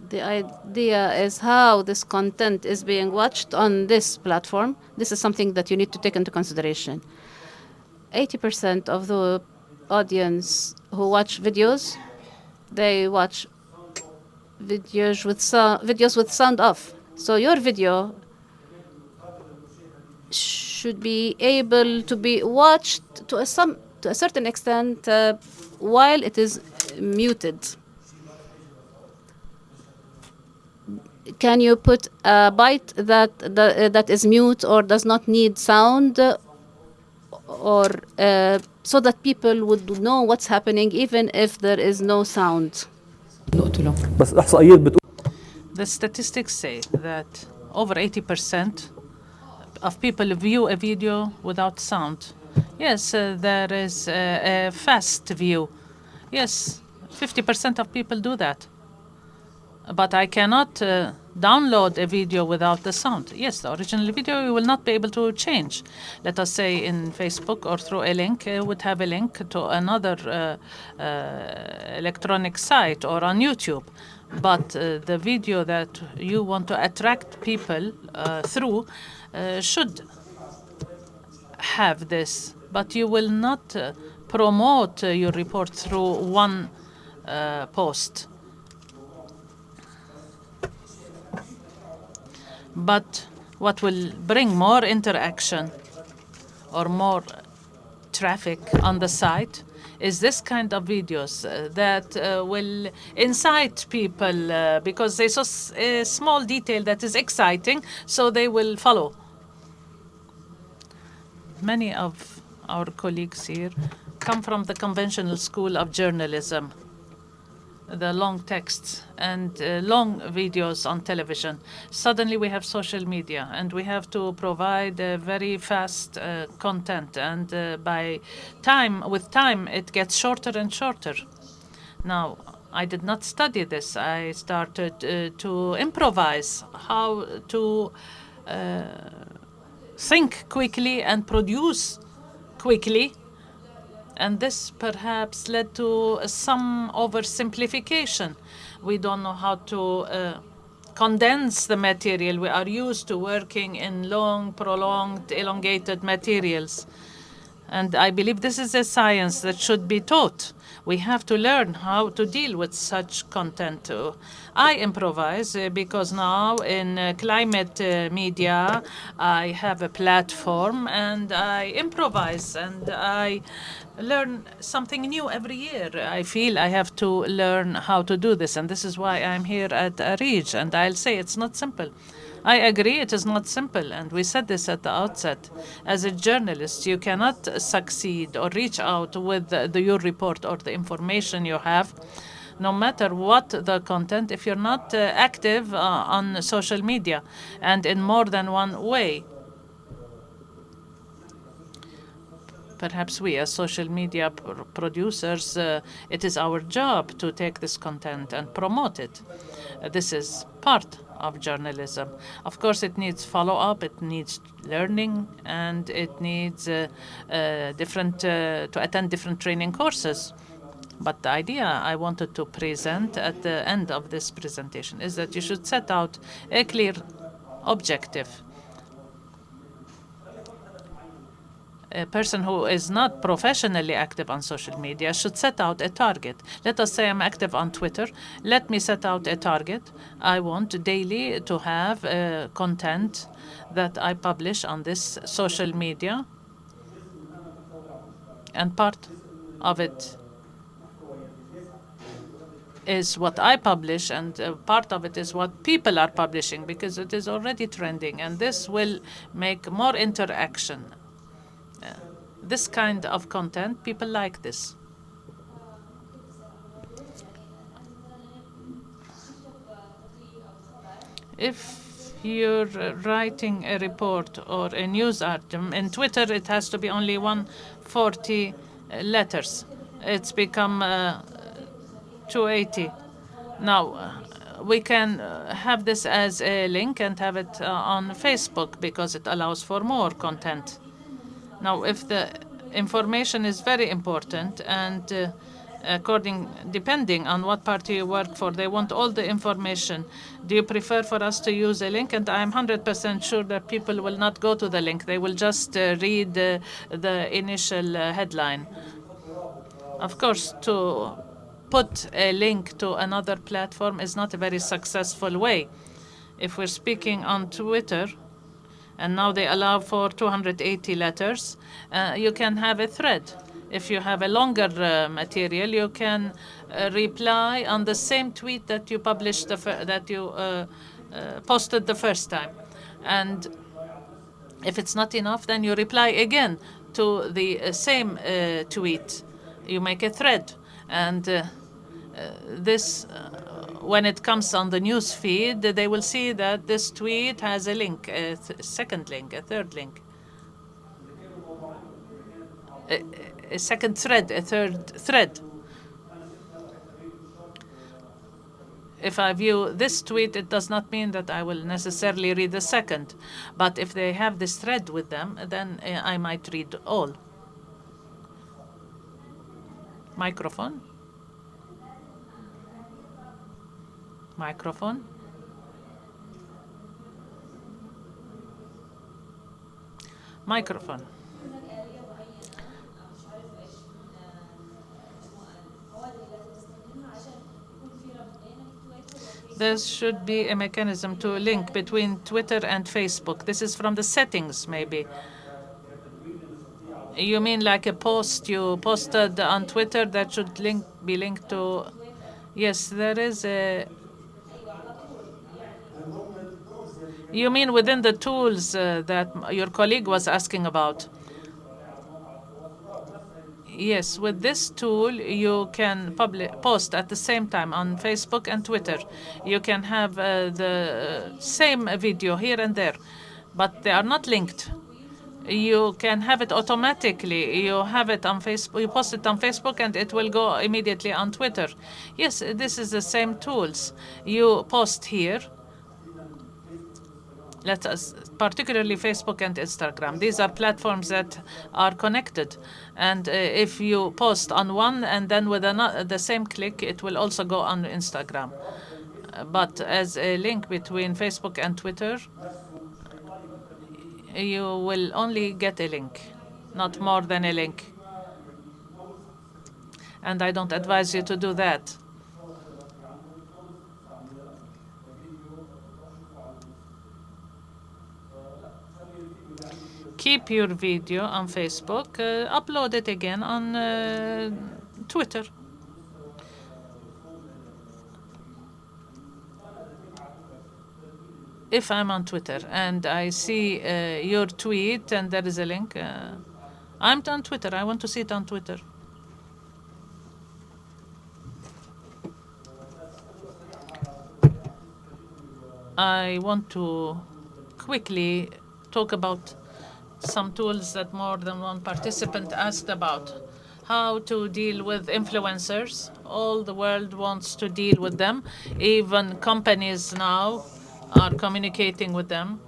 The idea is how this content is being watched on this platform. This is something that you need to take into consideration. 80% of the audience who watch videos, they watch videos with sound off. So your video should be able to be watched to a certain extent while it is muted. Can you put a byte that is mute or does not need sound? Or so that people would know what's happening even if there is no sound. The statistics say that over 80% of people view a video without sound. Yes, there is a fast view. Yes, 50% of people do that. But I cannot download a video without the sound. Yes, the original video you will not be able to change. Let us say in Facebook or through a link, it would have a link to another electronic site or on YouTube. But the video that you want to attract people through should have this. But you will not promote your report through one post. But what will bring more interaction or more traffic on the site is this kind of videos that will incite people because they saw a small detail that is exciting, so they will follow. Many of our colleagues here come from the conventional school of journalism, the long texts and long videos on television. Suddenly we have social media, and we have to provide very fast content, and with time it gets shorter and shorter. Now, I did not study this. I started to improvise how to think quickly and produce quickly. And this perhaps led to some oversimplification. We don't know how to condense the material. We are used to working in long, prolonged, elongated materials. And I believe this is a science that should be taught. We have to learn how to deal with such content. I improvise because now in climate media, I have a platform and I improvise and I learn something new every year. I feel I have to learn how to do this, and this is why I'm here at ARIJ. And I'll say it's not simple. I agree it is not simple, and we said this at the outset. As a journalist, you cannot succeed or reach out with your report or the information you have, no matter what the content, if you're not active on social media and in more than one way. Perhaps we as social media producers, it is our job to take this content and promote it. This is part of journalism. Of course, it needs follow-up, it needs learning, and it needs to attend different training courses. But the idea I wanted to present at the end of this presentation is that you should set out a clear objective. A person who is not professionally active on social media should set out a target. Let us say I'm active on Twitter. Let me set out a target. I want daily to have content that I publish on this social media. And part of it is what I publish, and part of it is what people are publishing, because it is already trending. And this will make more interaction. This kind of content, people like this. If you're writing a report or a news article, in Twitter it has to be only 140 letters. It's become 280. Now, we can have this as a link and have it on Facebook because it allows for more content. Now, if the information is very important and depending on what party you work for, they want all the information. Do you prefer for us to use a link? And I'm 100% sure that people will not go to the link. They will just read the initial headline. Of course, to put a link to another platform is not a very successful way. If we're speaking on Twitter, and now they allow for 280 letters, you can have a thread. If you have a longer material, you can reply on the same tweet that you published, that you posted the first time. And if it's not enough, then you reply again to the same tweet. You make a thread. And this, when it comes on the news feed, they will see that this tweet has a link, a second link, a third link, a second thread, a third thread. If I view this tweet, it does not mean that I will necessarily read the second. But if they have this thread with them, then I might read all. Microphone. Microphone. Microphone. There should be a mechanism to link between Twitter and Facebook. This is from the settings, maybe. You mean like a post you posted on Twitter that should be linked to? Yes, there is a. You mean within the tools that your colleague was asking about? Yes, with this tool, you can post at the same time on Facebook and Twitter. You can have the same video here and there, but they are not linked. You can have it automatically. You have it on Facebook. You post it on Facebook, and it will go immediately on Twitter. Yes, this is the same tools. You post here. Let us, particularly Facebook and Instagram. These are platforms that are connected, and if you post on one and then with the same click, it will also go on Instagram. But as a link between Facebook and Twitter, you will only get a link, not more than a link. And I don't advise you to do that. Keep your video on Facebook, upload it again on Twitter. If I'm on Twitter and I see your tweet and there is a link, I'm on Twitter. I want to see it on Twitter. I want to quickly talk about some tools that more than one participant asked about. How to deal with influencers. All the world wants to deal with them. Even companies now are communicating with them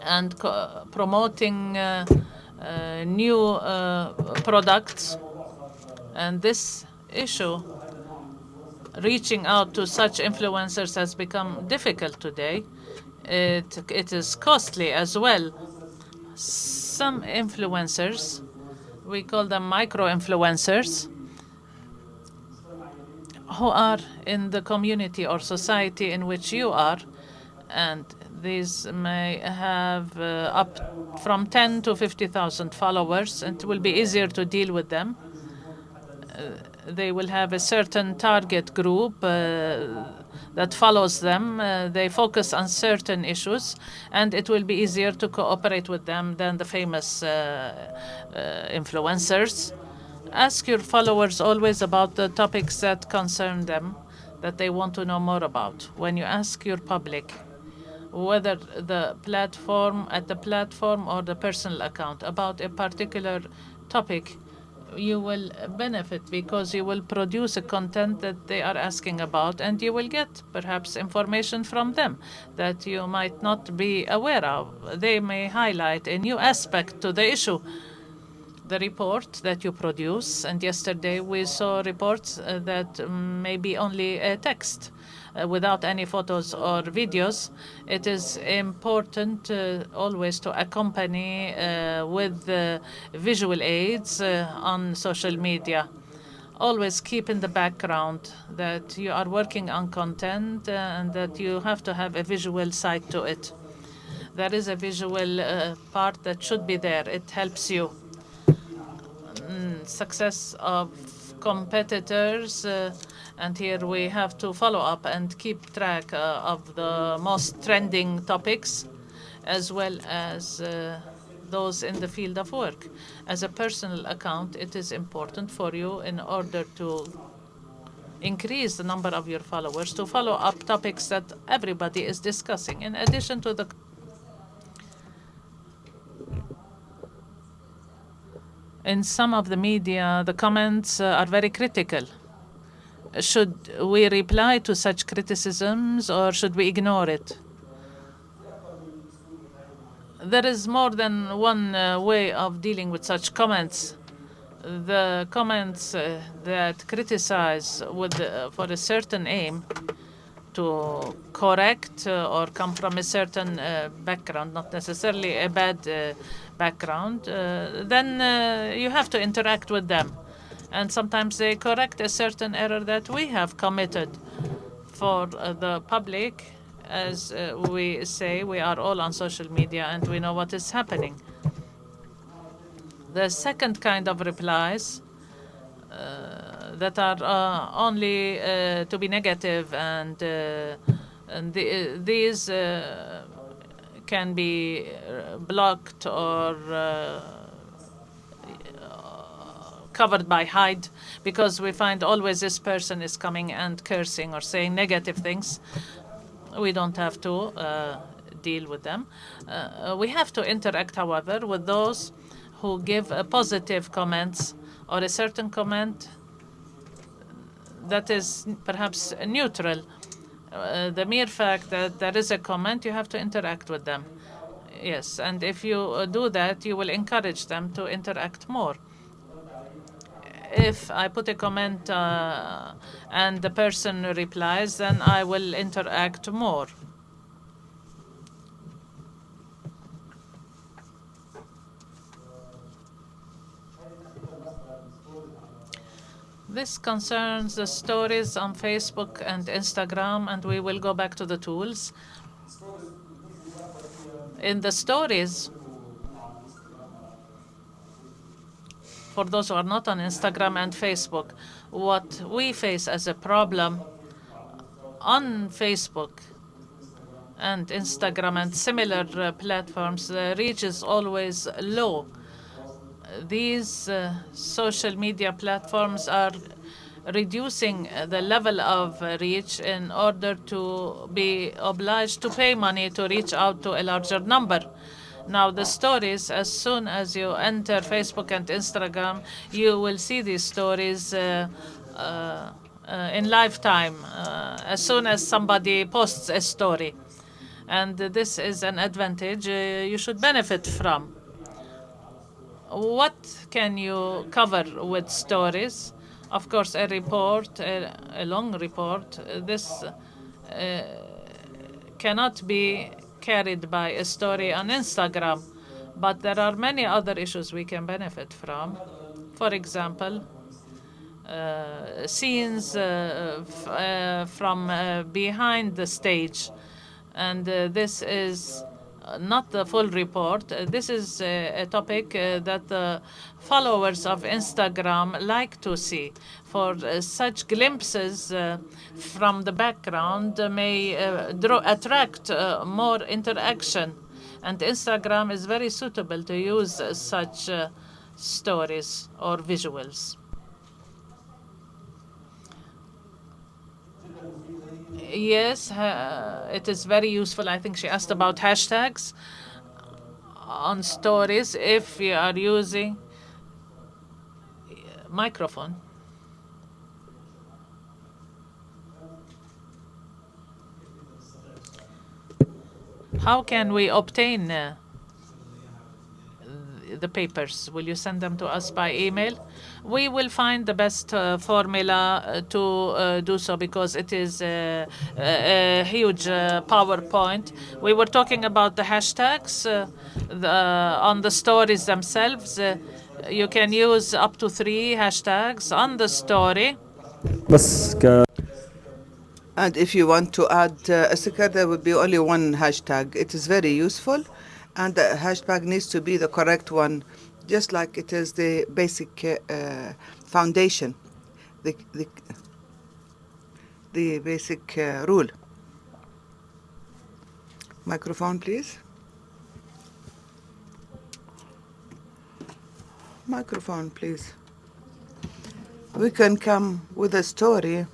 and promoting new products. And this issue, reaching out to such influencers, has become difficult today. It is costly as well. Some influencers, we call them micro-influencers, who are in the community or society in which you are, and these may have up from 10 to 50,000 followers, and it will be easier to deal with them. They will have a certain target group that follows them. They focus on certain issues, and it will be easier to cooperate with them than the famous influencers. Ask your followers always about the topics that concern them, that they want to know more about. When you ask your public, whether the platform or the personal account, about a particular topic, you will benefit because you will produce a content that they are asking about, and you will get perhaps information from them that you might not be aware of. They may highlight a new aspect to the issue. The report that you produce, and yesterday we saw reports that may be only a text without any photos or videos. It is important always to accompany with visual aids on social media. Always keep in the background that you are working on content and that you have to have a visual side to it. There is a visual part that should be there. It helps you. Success of competitors, and here we have to follow up and keep track of the most trending topics, as well as those in the field of work. As a personal account, it is important for you, in order to increase the number of your followers, to follow up topics that everybody is discussing, in addition to the in some of the media, the comments are very critical. Should we reply to such criticisms, or should we ignore it? There is more than one way of dealing with such comments. The comments that criticize for a certain aim, to correct or come from a certain background, not necessarily a bad background, then you have to interact with them. And sometimes they correct a certain error that we have committed. For the public, as we say, we are all on social media and we know what is happening. The second kind of replies that are only to be negative, and these can be blocked covered by hide, because we find always this person is coming and cursing or saying negative things. We don't have to deal with them. We have to interact, however, with those who give positive comments or a certain comment that is perhaps neutral. The mere fact that there is a comment, you have to interact with them. Yes, and if you do that, you will encourage them to interact more. If I put a comment and the person replies, then I will interact more. This concerns the stories on Facebook and Instagram, and we will go back to the tools. In the stories, for those who are not on Instagram and Facebook, what we face as a problem on Facebook and Instagram and similar platforms, the reach is always low. These social media platforms are reducing the level of reach in order to be obliged to pay money to reach out to a larger number. Now, the stories, as soon as you enter Facebook and Instagram, you will see these stories in lifetime, as soon as somebody posts a story. And this is an advantage you should benefit from. What can you cover with stories? Of course, a report, a long report. This cannot be carried by a story on Instagram, but there are many other issues we can benefit from. For example, scenes from behind the stage, and this is not the full report. This is a topic that the followers of Instagram like to see. For such glimpses from the background may attract more interaction. And Instagram is very suitable to use such stories or visuals. Yes, it is very useful. I think she asked about hashtags on stories. If you are using microphone. How can we obtain the papers? Will you send them to us by email? We will find the best formula to do so, because it is a huge PowerPoint. We were talking about the hashtags on the stories themselves. You can use up to 3 hashtags on the story. And if you want to add a sticker, there would be only 1 hashtag. It is very useful, and the hashtag needs to be the correct one, just like it is the basic foundation, the basic rule. Microphone, please. Microphone, please. We can come with a story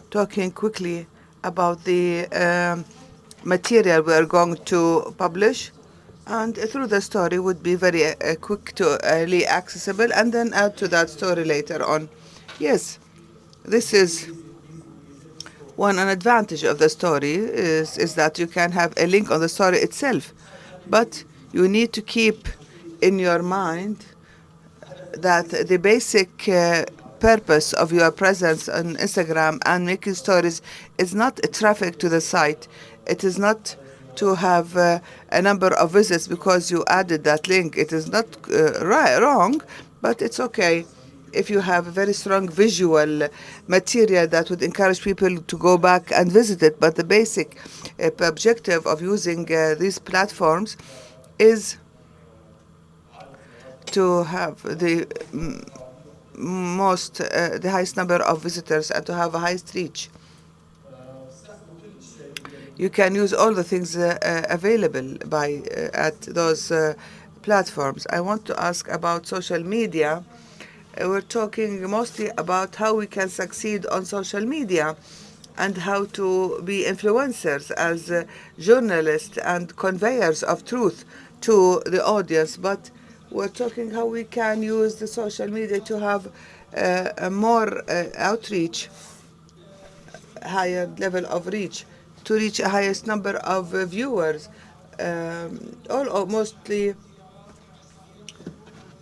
talking quickly about the material we are going to publish, and through the story would be very quick to early accessible, and then add to that story later on. Yes, this is an advantage of the story is that you can have a link on the story itself, but you need to keep in your mind that the basic purpose of your presence on Instagram and making stories is not traffic to the site. It is not to have a number of visits because you added that link. It is not wrong, but it's okay if you have a very strong visual material that would encourage people to go back and visit it. But the basic objective of using these platforms is to have the highest number of visitors and to have a highest reach. You can use all the things available at those platforms. I want to ask about social media. we're talking mostly about how we can succeed on social media and how to be influencers as journalists and conveyors of truth to the audience. But we're talking how we can use the social media to have a more outreach, higher level of reach, to reach a highest number of viewers. All or mostly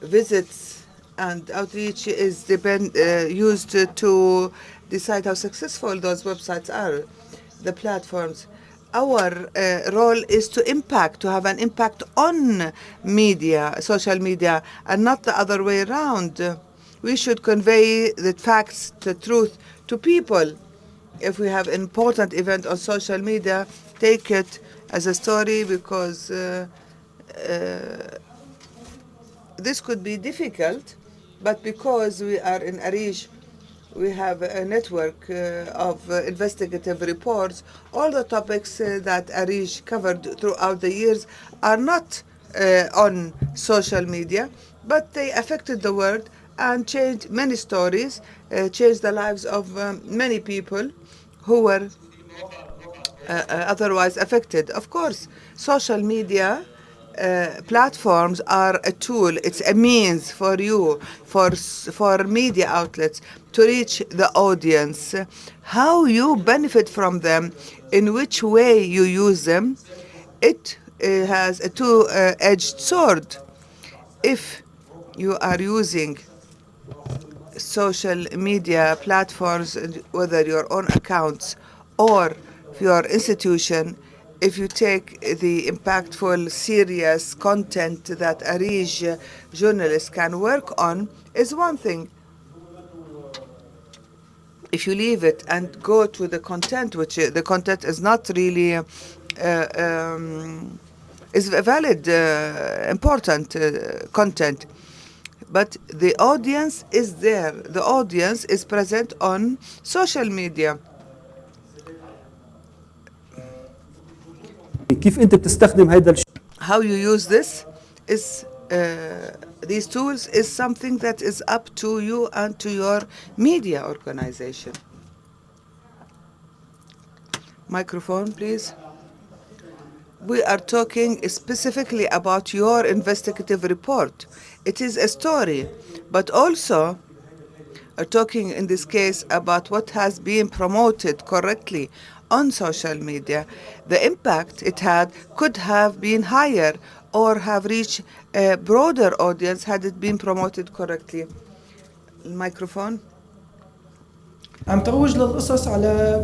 visits and outreach is used to decide how successful those websites are, the platforms. Our role is to impact, to have an impact on media, social media, and not the other way around. We should convey the facts, the truth to people. If we have an important event on social media, take it as a story because this could be difficult, but because we are in ARIJ, we have a network of investigative reports. All the topics that ARIJ covered throughout the years are not on social media, but they affected the world and changed many stories, changed the lives of many people who were otherwise affected. Of course, social media platforms are a tool. It's a means for you, for media outlets to reach the audience. How you benefit from them, in which way you use them, it has a two-edged sword. If you are using social media platforms, whether your own accounts or your institution, if you take the impactful, serious content that ARIJ journalists can work on, is one thing. If you leave it and go to the content, which the content is not really is a valid, important content, but the audience is there. The audience is present on social media. كيف انت بتستخدم هذا الشيء؟ How you use this is these tools is something that is up to you and to your media organization. Microphone, please. We are talking specifically about your investigative report. It is a story, but also are talking in this case about what has been promoted correctly on social media. The impact it had could have been higher or have reached a broader audience had it been promoted correctly. Microphone. عم تروج للقصص على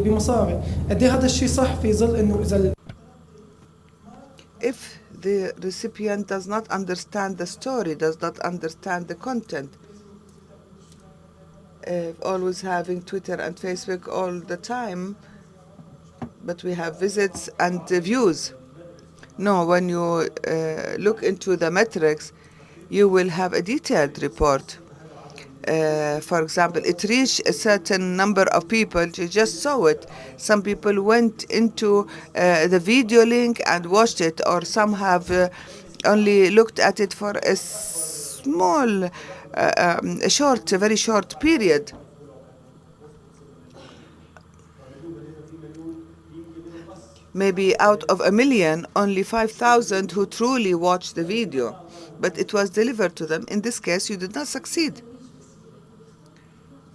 بمصاري قد ايه هذا الشيء صح في ظل انه اذا If the recipient does not understand the story, does not understand the content, always having Twitter and Facebook all the time, but we have visits and views. No, when you look into the metrics, you will have a detailed report. For example, it reached a certain number of people. You just saw it. Some people went into the video link and watched it, or some have only looked at it for a small, a very short period. Maybe out of 1 million, only 5,000 who truly watched the video, but it was delivered to them. In this case, you did not succeed.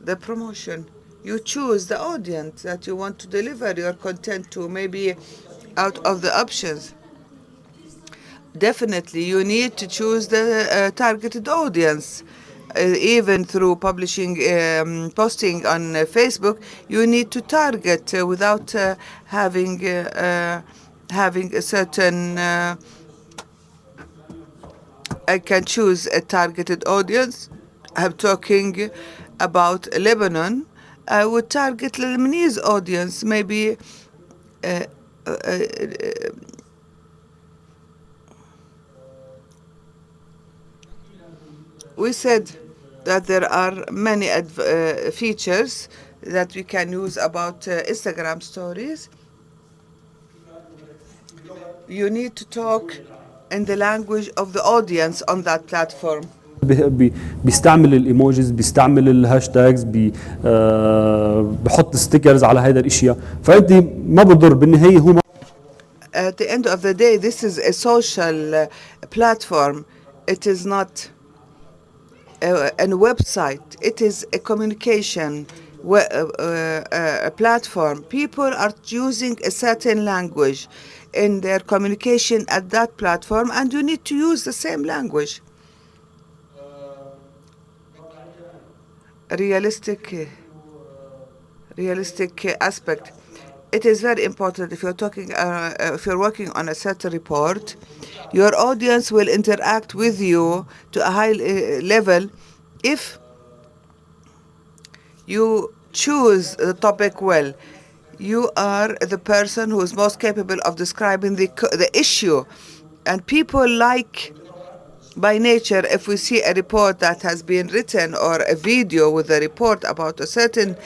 The promotion, you choose the audience that you want to deliver your content to, maybe out of the options. Definitely, you need to choose the targeted audience. Even through publishing, posting on Facebook, you need to target without having a certain. I can choose a targeted audience. I'm talking about Lebanon. I would target the Lebanese audience, maybe. We said that there are many features that we can use about Instagram stories. You need to talk in the language of the audience on that platform. بيستعمل الايموجيز، بيستعمل الهاشتاجز، بحط ستيكرز على هذا الاشياء، فانت ما بضر بالنهايه هو. At the end of the day, this is a social platform. It is not a website. It is a communication platform. People are using a certain language in their communication at that platform, and you need to use the same language. Realistic aspect. It is very important if you're talking, if you're working on a certain report, your audience will interact with you to a high level if you choose the topic well. You are the person who is most capable of describing the issue, and people like, by nature, if we see a report that has been written or a video with a report about a certain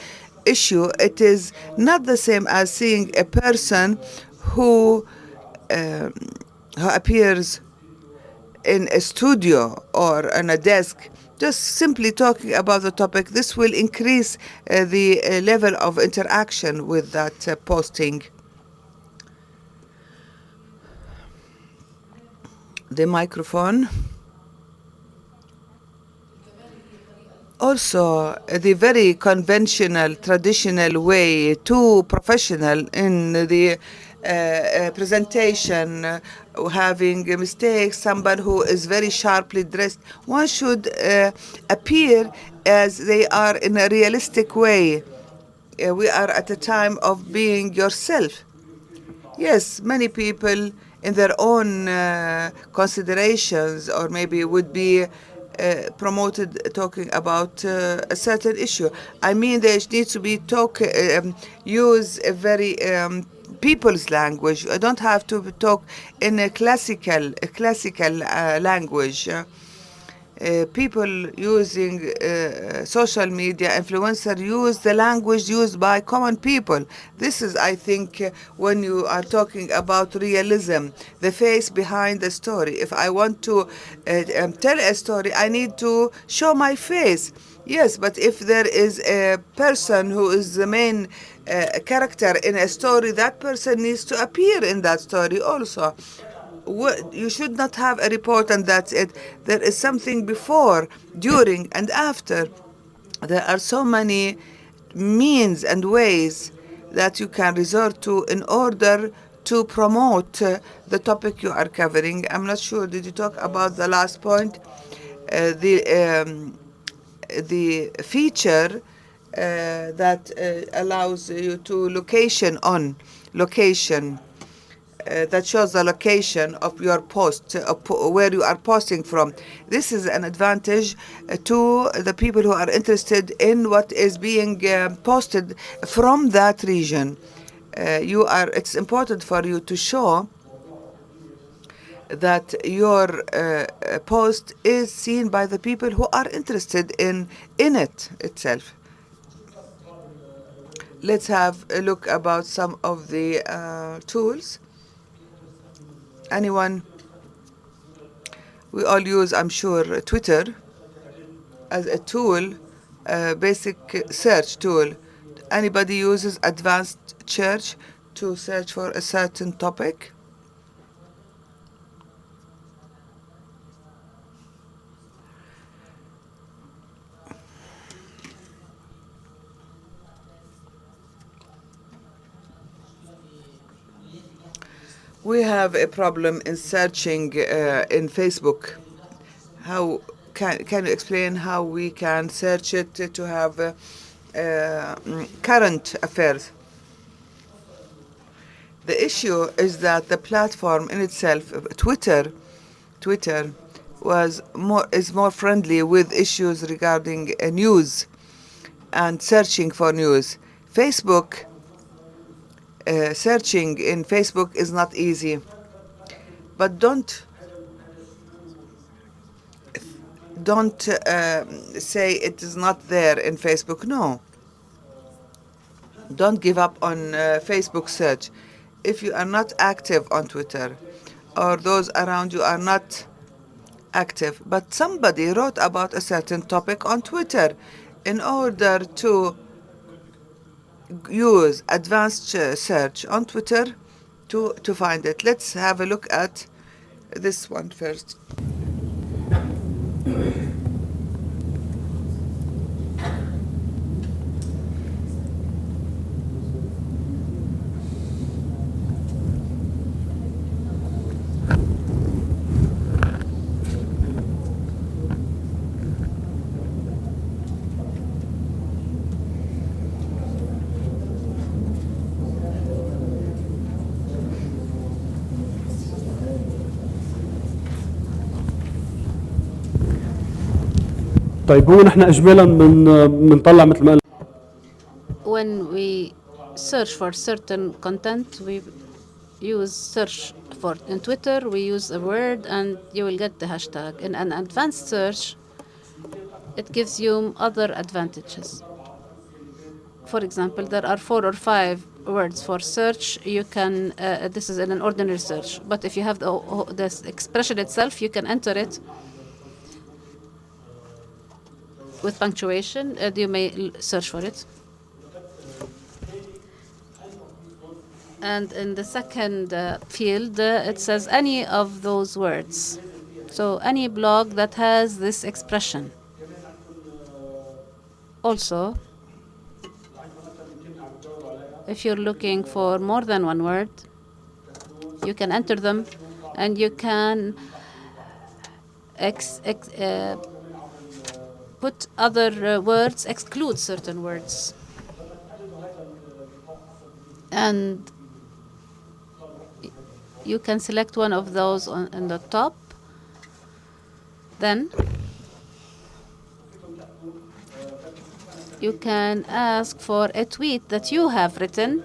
issue, it is not the same as seeing a person who appears in a studio or on a desk just simply talking about the topic. This will increase the level of interaction with that posting. The microphone. Also, the very conventional, traditional way, too professional in the presentation, having mistakes, somebody who is very sharply dressed. One should appear as they are in a realistic way. We are at a time of being yourself. Yes, many people in their own considerations or maybe would be promoted talking about a certain issue. I mean, there needs to be use a very people's language. I don't have to talk in a classical language. People using social media, influencer use the language used by common people. This is, I think, when you are talking about realism, the face behind the story. If I want to tell a story, I need to show my face. Yes, but if there is a person who is the main character in a story, that person needs to appear in that story also. You should not have a report and that's it. There is something before, during, and after. There are so many means and ways that you can resort to in order to promote the topic you are covering. I'm not sure, did you talk about the last point? The feature that allows you to location that shows the location of your post, where you are posting from. This is an advantage to the people who are interested in what is being posted from that region. It's important for you to show that your post is seen by the people who are interested in it itself. Let's have a look about some of the tools. Anyone? We all use, I'm sure, Twitter as a tool, basic search tool. Anybody uses advanced search to search for a certain topic? We have a problem in searching in Facebook. How can you explain how we can search it to have current affairs? The issue is that the platform in itself, Twitter, is more friendly with issues regarding news and searching for news. Facebook. Searching in Facebook is not easy, but don't say it is not there in Facebook. No, don't give up on Facebook search. If you are not active on Twitter, or those around you are not active, but somebody wrote about a certain topic on Twitter. In order to use advanced search on Twitter to find it. Let's have a look at this one first. طيب هو نحن اجمالا بنطلع مثل ما قلنا When we search for certain content, we use search for in Twitter, we use a word and you will get the hashtag. In an advanced search, it gives you other advantages. For example, there are 4 or 5 words for search. You can, this is in an ordinary search, but if you have this expression itself, you can enter it with punctuation, you may search for it. And in the second field, it says any of those words. So any blog that has this expression. Also, if you're looking for more than one word, you can enter them and you can put other words, exclude certain words. And you can select one of those on the top. Then you can ask for a tweet that you have written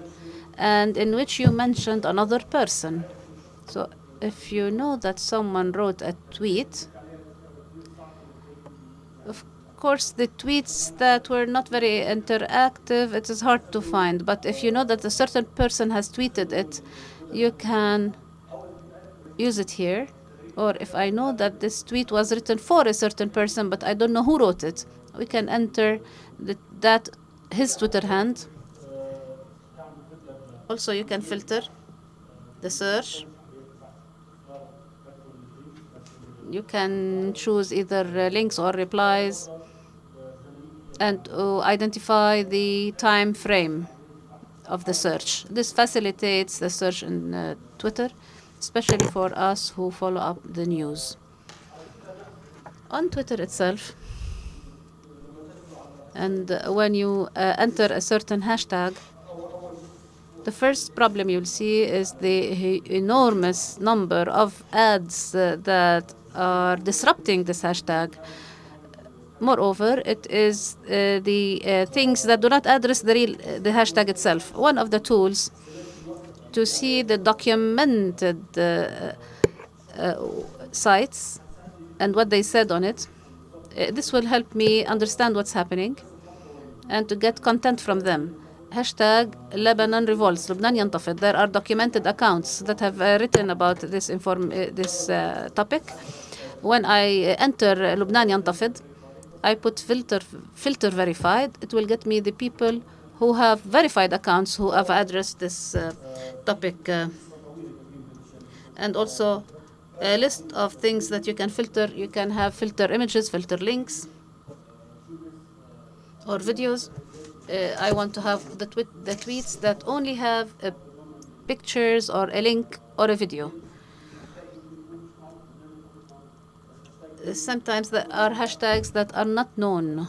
and in which you mentioned another person. So if you know that someone wrote a tweet, of course the tweets that were not very interactive, it is hard to find. But if you know that a certain person has tweeted it, you can use it here. Or if I know that this tweet was written for a certain person, but I don't know who wrote it, we can enter his Twitter hand. Also, you can filter the search. You can choose either links or replies and identify the time frame of the search. This facilitates the search in Twitter, especially for us who follow up the news. On Twitter itself, and when you enter a certain hashtag, the first problem you'll see is the enormous number of ads that are disrupting this hashtag. Moreover, it is the things that do not address the hashtag itself. One of the tools to see the documented sites and what they said on it, this will help me understand what's happening and to get content from them. Hashtag Lebanon revolts, Lebanon ينتفض. There are documented accounts that have written about this topic. When I enter Lebanon ينتفض, I put filter verified. It will get me the people who have verified accounts who have addressed this topic. And also a list of things that you can filter. You can have filter images, filter links, or videos. I want to have the tweets that only have pictures or a link or a video. Sometimes there are hashtags that are not known.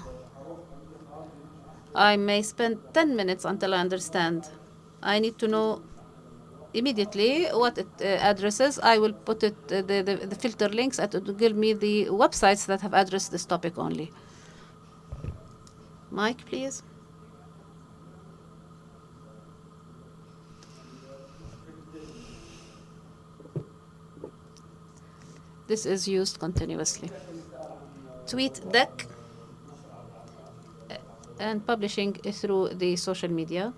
I may spend 10 minutes until I understand. I need to know immediately what it addresses. I will put it the filter links to give me the websites that have addressed this topic only. Mike, please. This is used continuously. Tweet deck and publishing through the social media.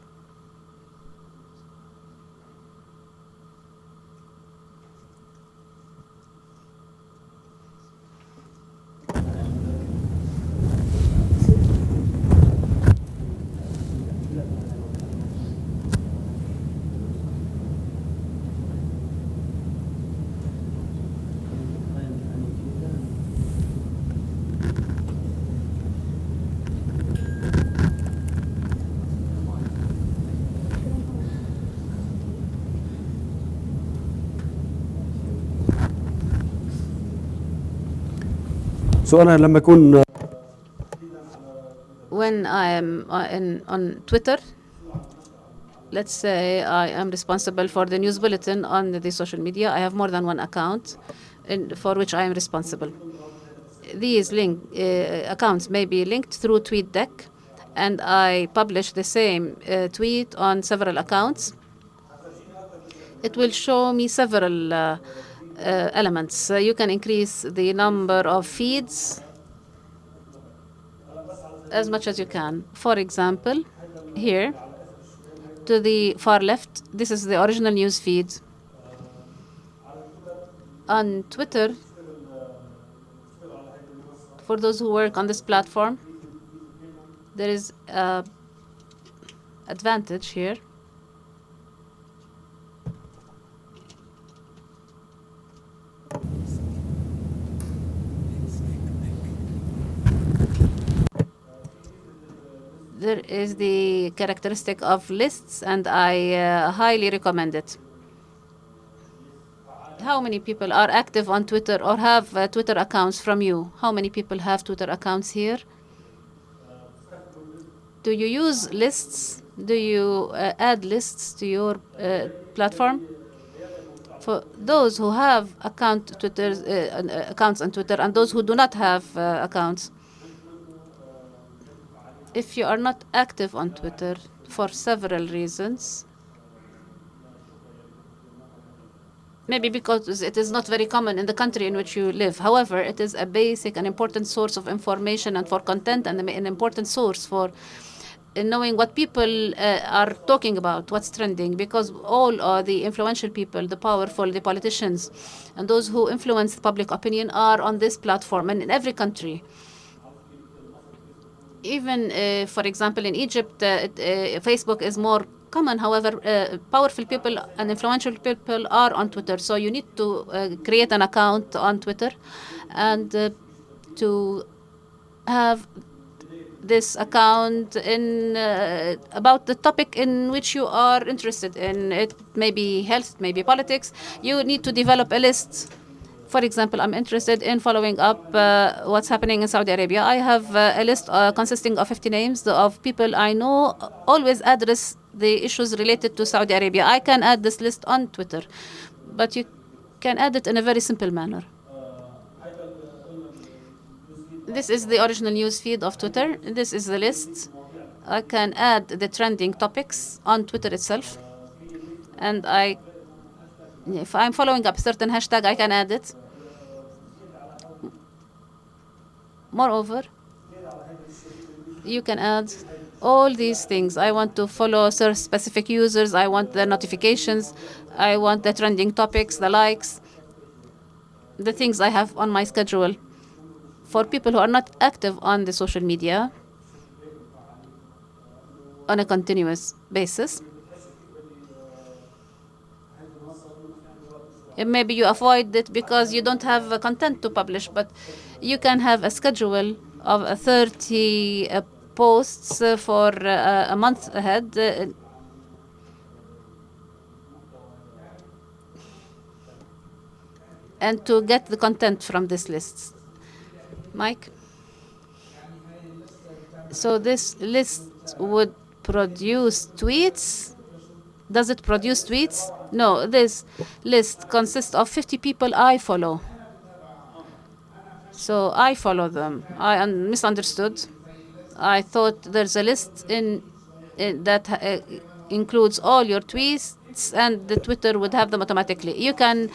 سو أنا لما أكون When I am on Twitter, let's say I am responsible for the news bulletin on the social media. I have more than one account for which I am responsible. These accounts may be linked through TweetDeck, and I publish the same tweet on several accounts. It will show me several elements. You can increase the number of feeds as much as you can. For example, here to the far left, this is the original news feed. On Twitter, for those who work on this platform, there is an advantage here. There is the characteristic of lists, and I highly recommend it. How many people are active on Twitter or have Twitter accounts from you? How many people have Twitter accounts here? Do you use lists? Do you add lists to your platform? For those who have accounts on Twitter and those who do not have accounts, if you are not active on Twitter for several reasons, maybe because it is not very common in the country in which you live. However, it is a basic and important source of information and for content, and an important source for knowing what people are talking about, what's trending, because all the influential people, the powerful, the politicians, and those who influence public opinion are on this platform, and in every country. Even, for example, in Egypt, Facebook is more common. However, powerful people and influential people are on Twitter. So you need to create an account on Twitter and to have this account in about the topic in which you are interested in. It may be health, it may be politics. You need to develop a list. For example, I'm interested in following up what's happening in Saudi Arabia. I have a list consisting of 50 names of people I know always address the issues related to Saudi Arabia. I can add this list on Twitter, but you can add it in a very simple manner. This is the original news feed of Twitter. This is the list. I can add the trending topics on Twitter itself. And if I'm following up a certain hashtag, I can add it. Moreover, you can add all these things. I want to follow specific users. I want the notifications. I want the trending topics, the likes, the things I have on my schedule. For people who are not active on the social media on a continuous basis, maybe you avoid it because you don't have content to publish, but you can have a schedule of 30 posts for a month ahead. And to get the content from this list. Mike? So this list would produce tweets? Does it produce tweets? No, this list consists of 50 people I follow. So I follow them. I misunderstood. I thought there's a list that includes all your tweets, and the Twitter would have them automatically. You can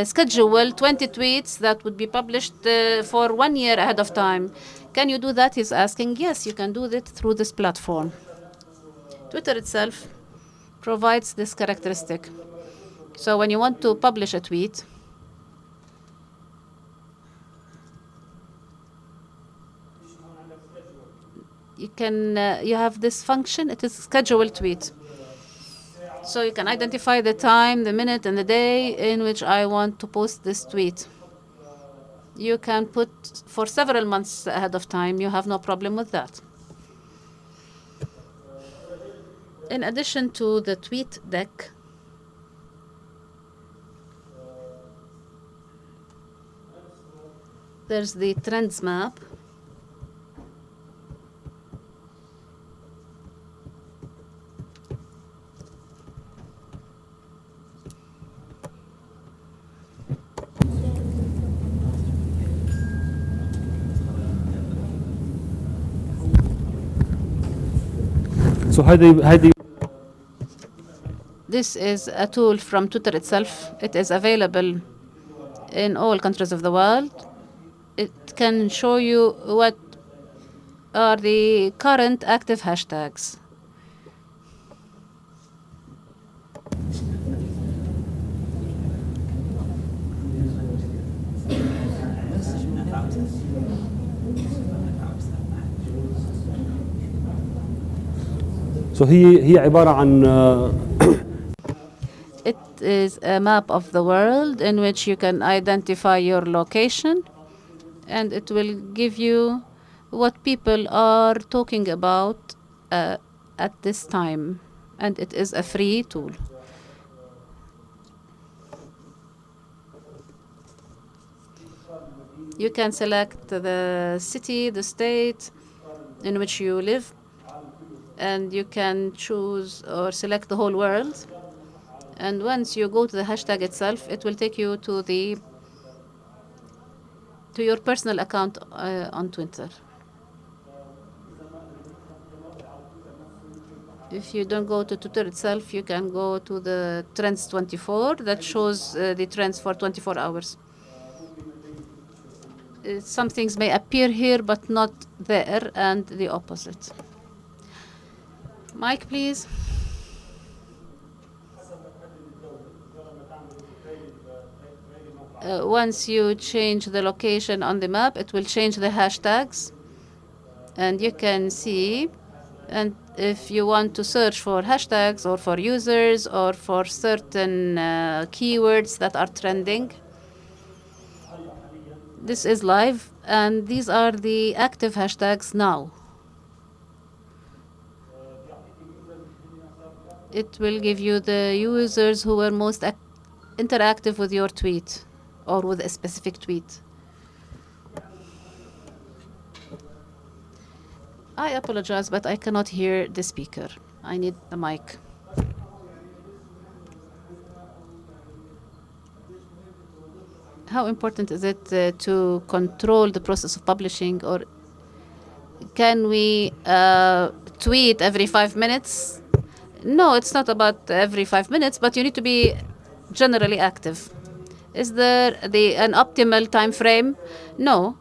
schedule 20 tweets that would be published for 1 year ahead of time. Can you do that? He's asking. Yes, you can do that through this platform. Twitter itself provides this characteristic. So when you want to publish a tweet, you have this function. It is schedule tweet. So you can identify the time, the minute, and the day in which I want to post this tweet. You can put for several months ahead of time. You have no problem with that. In addition to the tweet deck, There's the trends map. So هيدي This is a tool from Twitter itself. It is available in all countries of the world. It can show you what are the current active hashtags. So هي عبارة عن It is a map of the world in which you can identify your location, and it will give you what people are talking about at this time. And it is a free tool. You can select the city, the state in which you live, and you can choose or select the whole world. And once you go to the hashtag itself, it will take you to your personal account on Twitter. If you don't go to Twitter itself, you can go to the Trends 24 that shows the trends for 24 hours. Some things may appear here, but not there, and the opposite. Mike, please. Once you change the location on the map, it will change the hashtags, and you can see. And if you want to search for hashtags or for users or for certain keywords that are trending, this is live, and these are the active hashtags now. It will give you the users who were most interactive with your tweet or with a specific tweet. I apologize, but I cannot hear the speaker. I need the mic. How important is it to control the process of publishing, or can we tweet every 5 minutes? No, it's not about every 5 minutes, but you need to be generally active. Is there an optimal time frame? No.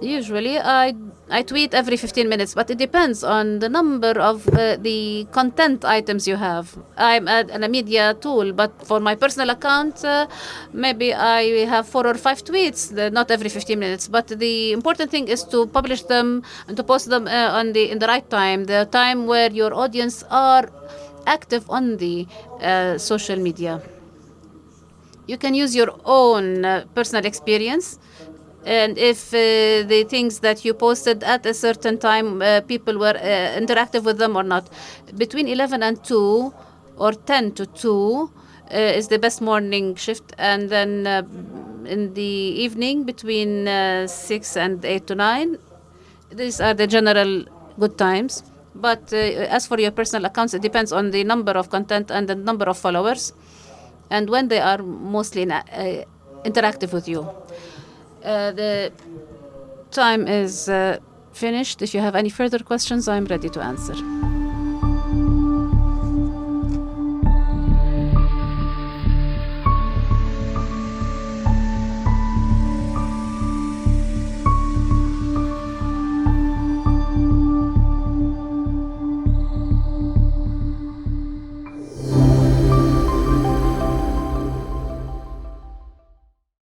Usually, I tweet every 15 minutes, but it depends on the number of the content items you have. I'm a media tool, but for my personal account, maybe I have 4 or 5 tweets, not every 15 minutes. But the important thing is to publish them and to post them in the right time, the time where your audience are active on the social media. You can use your own personal experience. And if the things that you posted at a certain time, people were interactive with them or not. Between 11 and 2 or 10 to 2 is the best morning shift. And then in the evening, between 6 and 8 to 9, these are the general good times. But as for your personal accounts, it depends on the number of content and the number of followers and when they are mostly interactive with you. The time is finished. If you have any further questions, I'm ready to answer.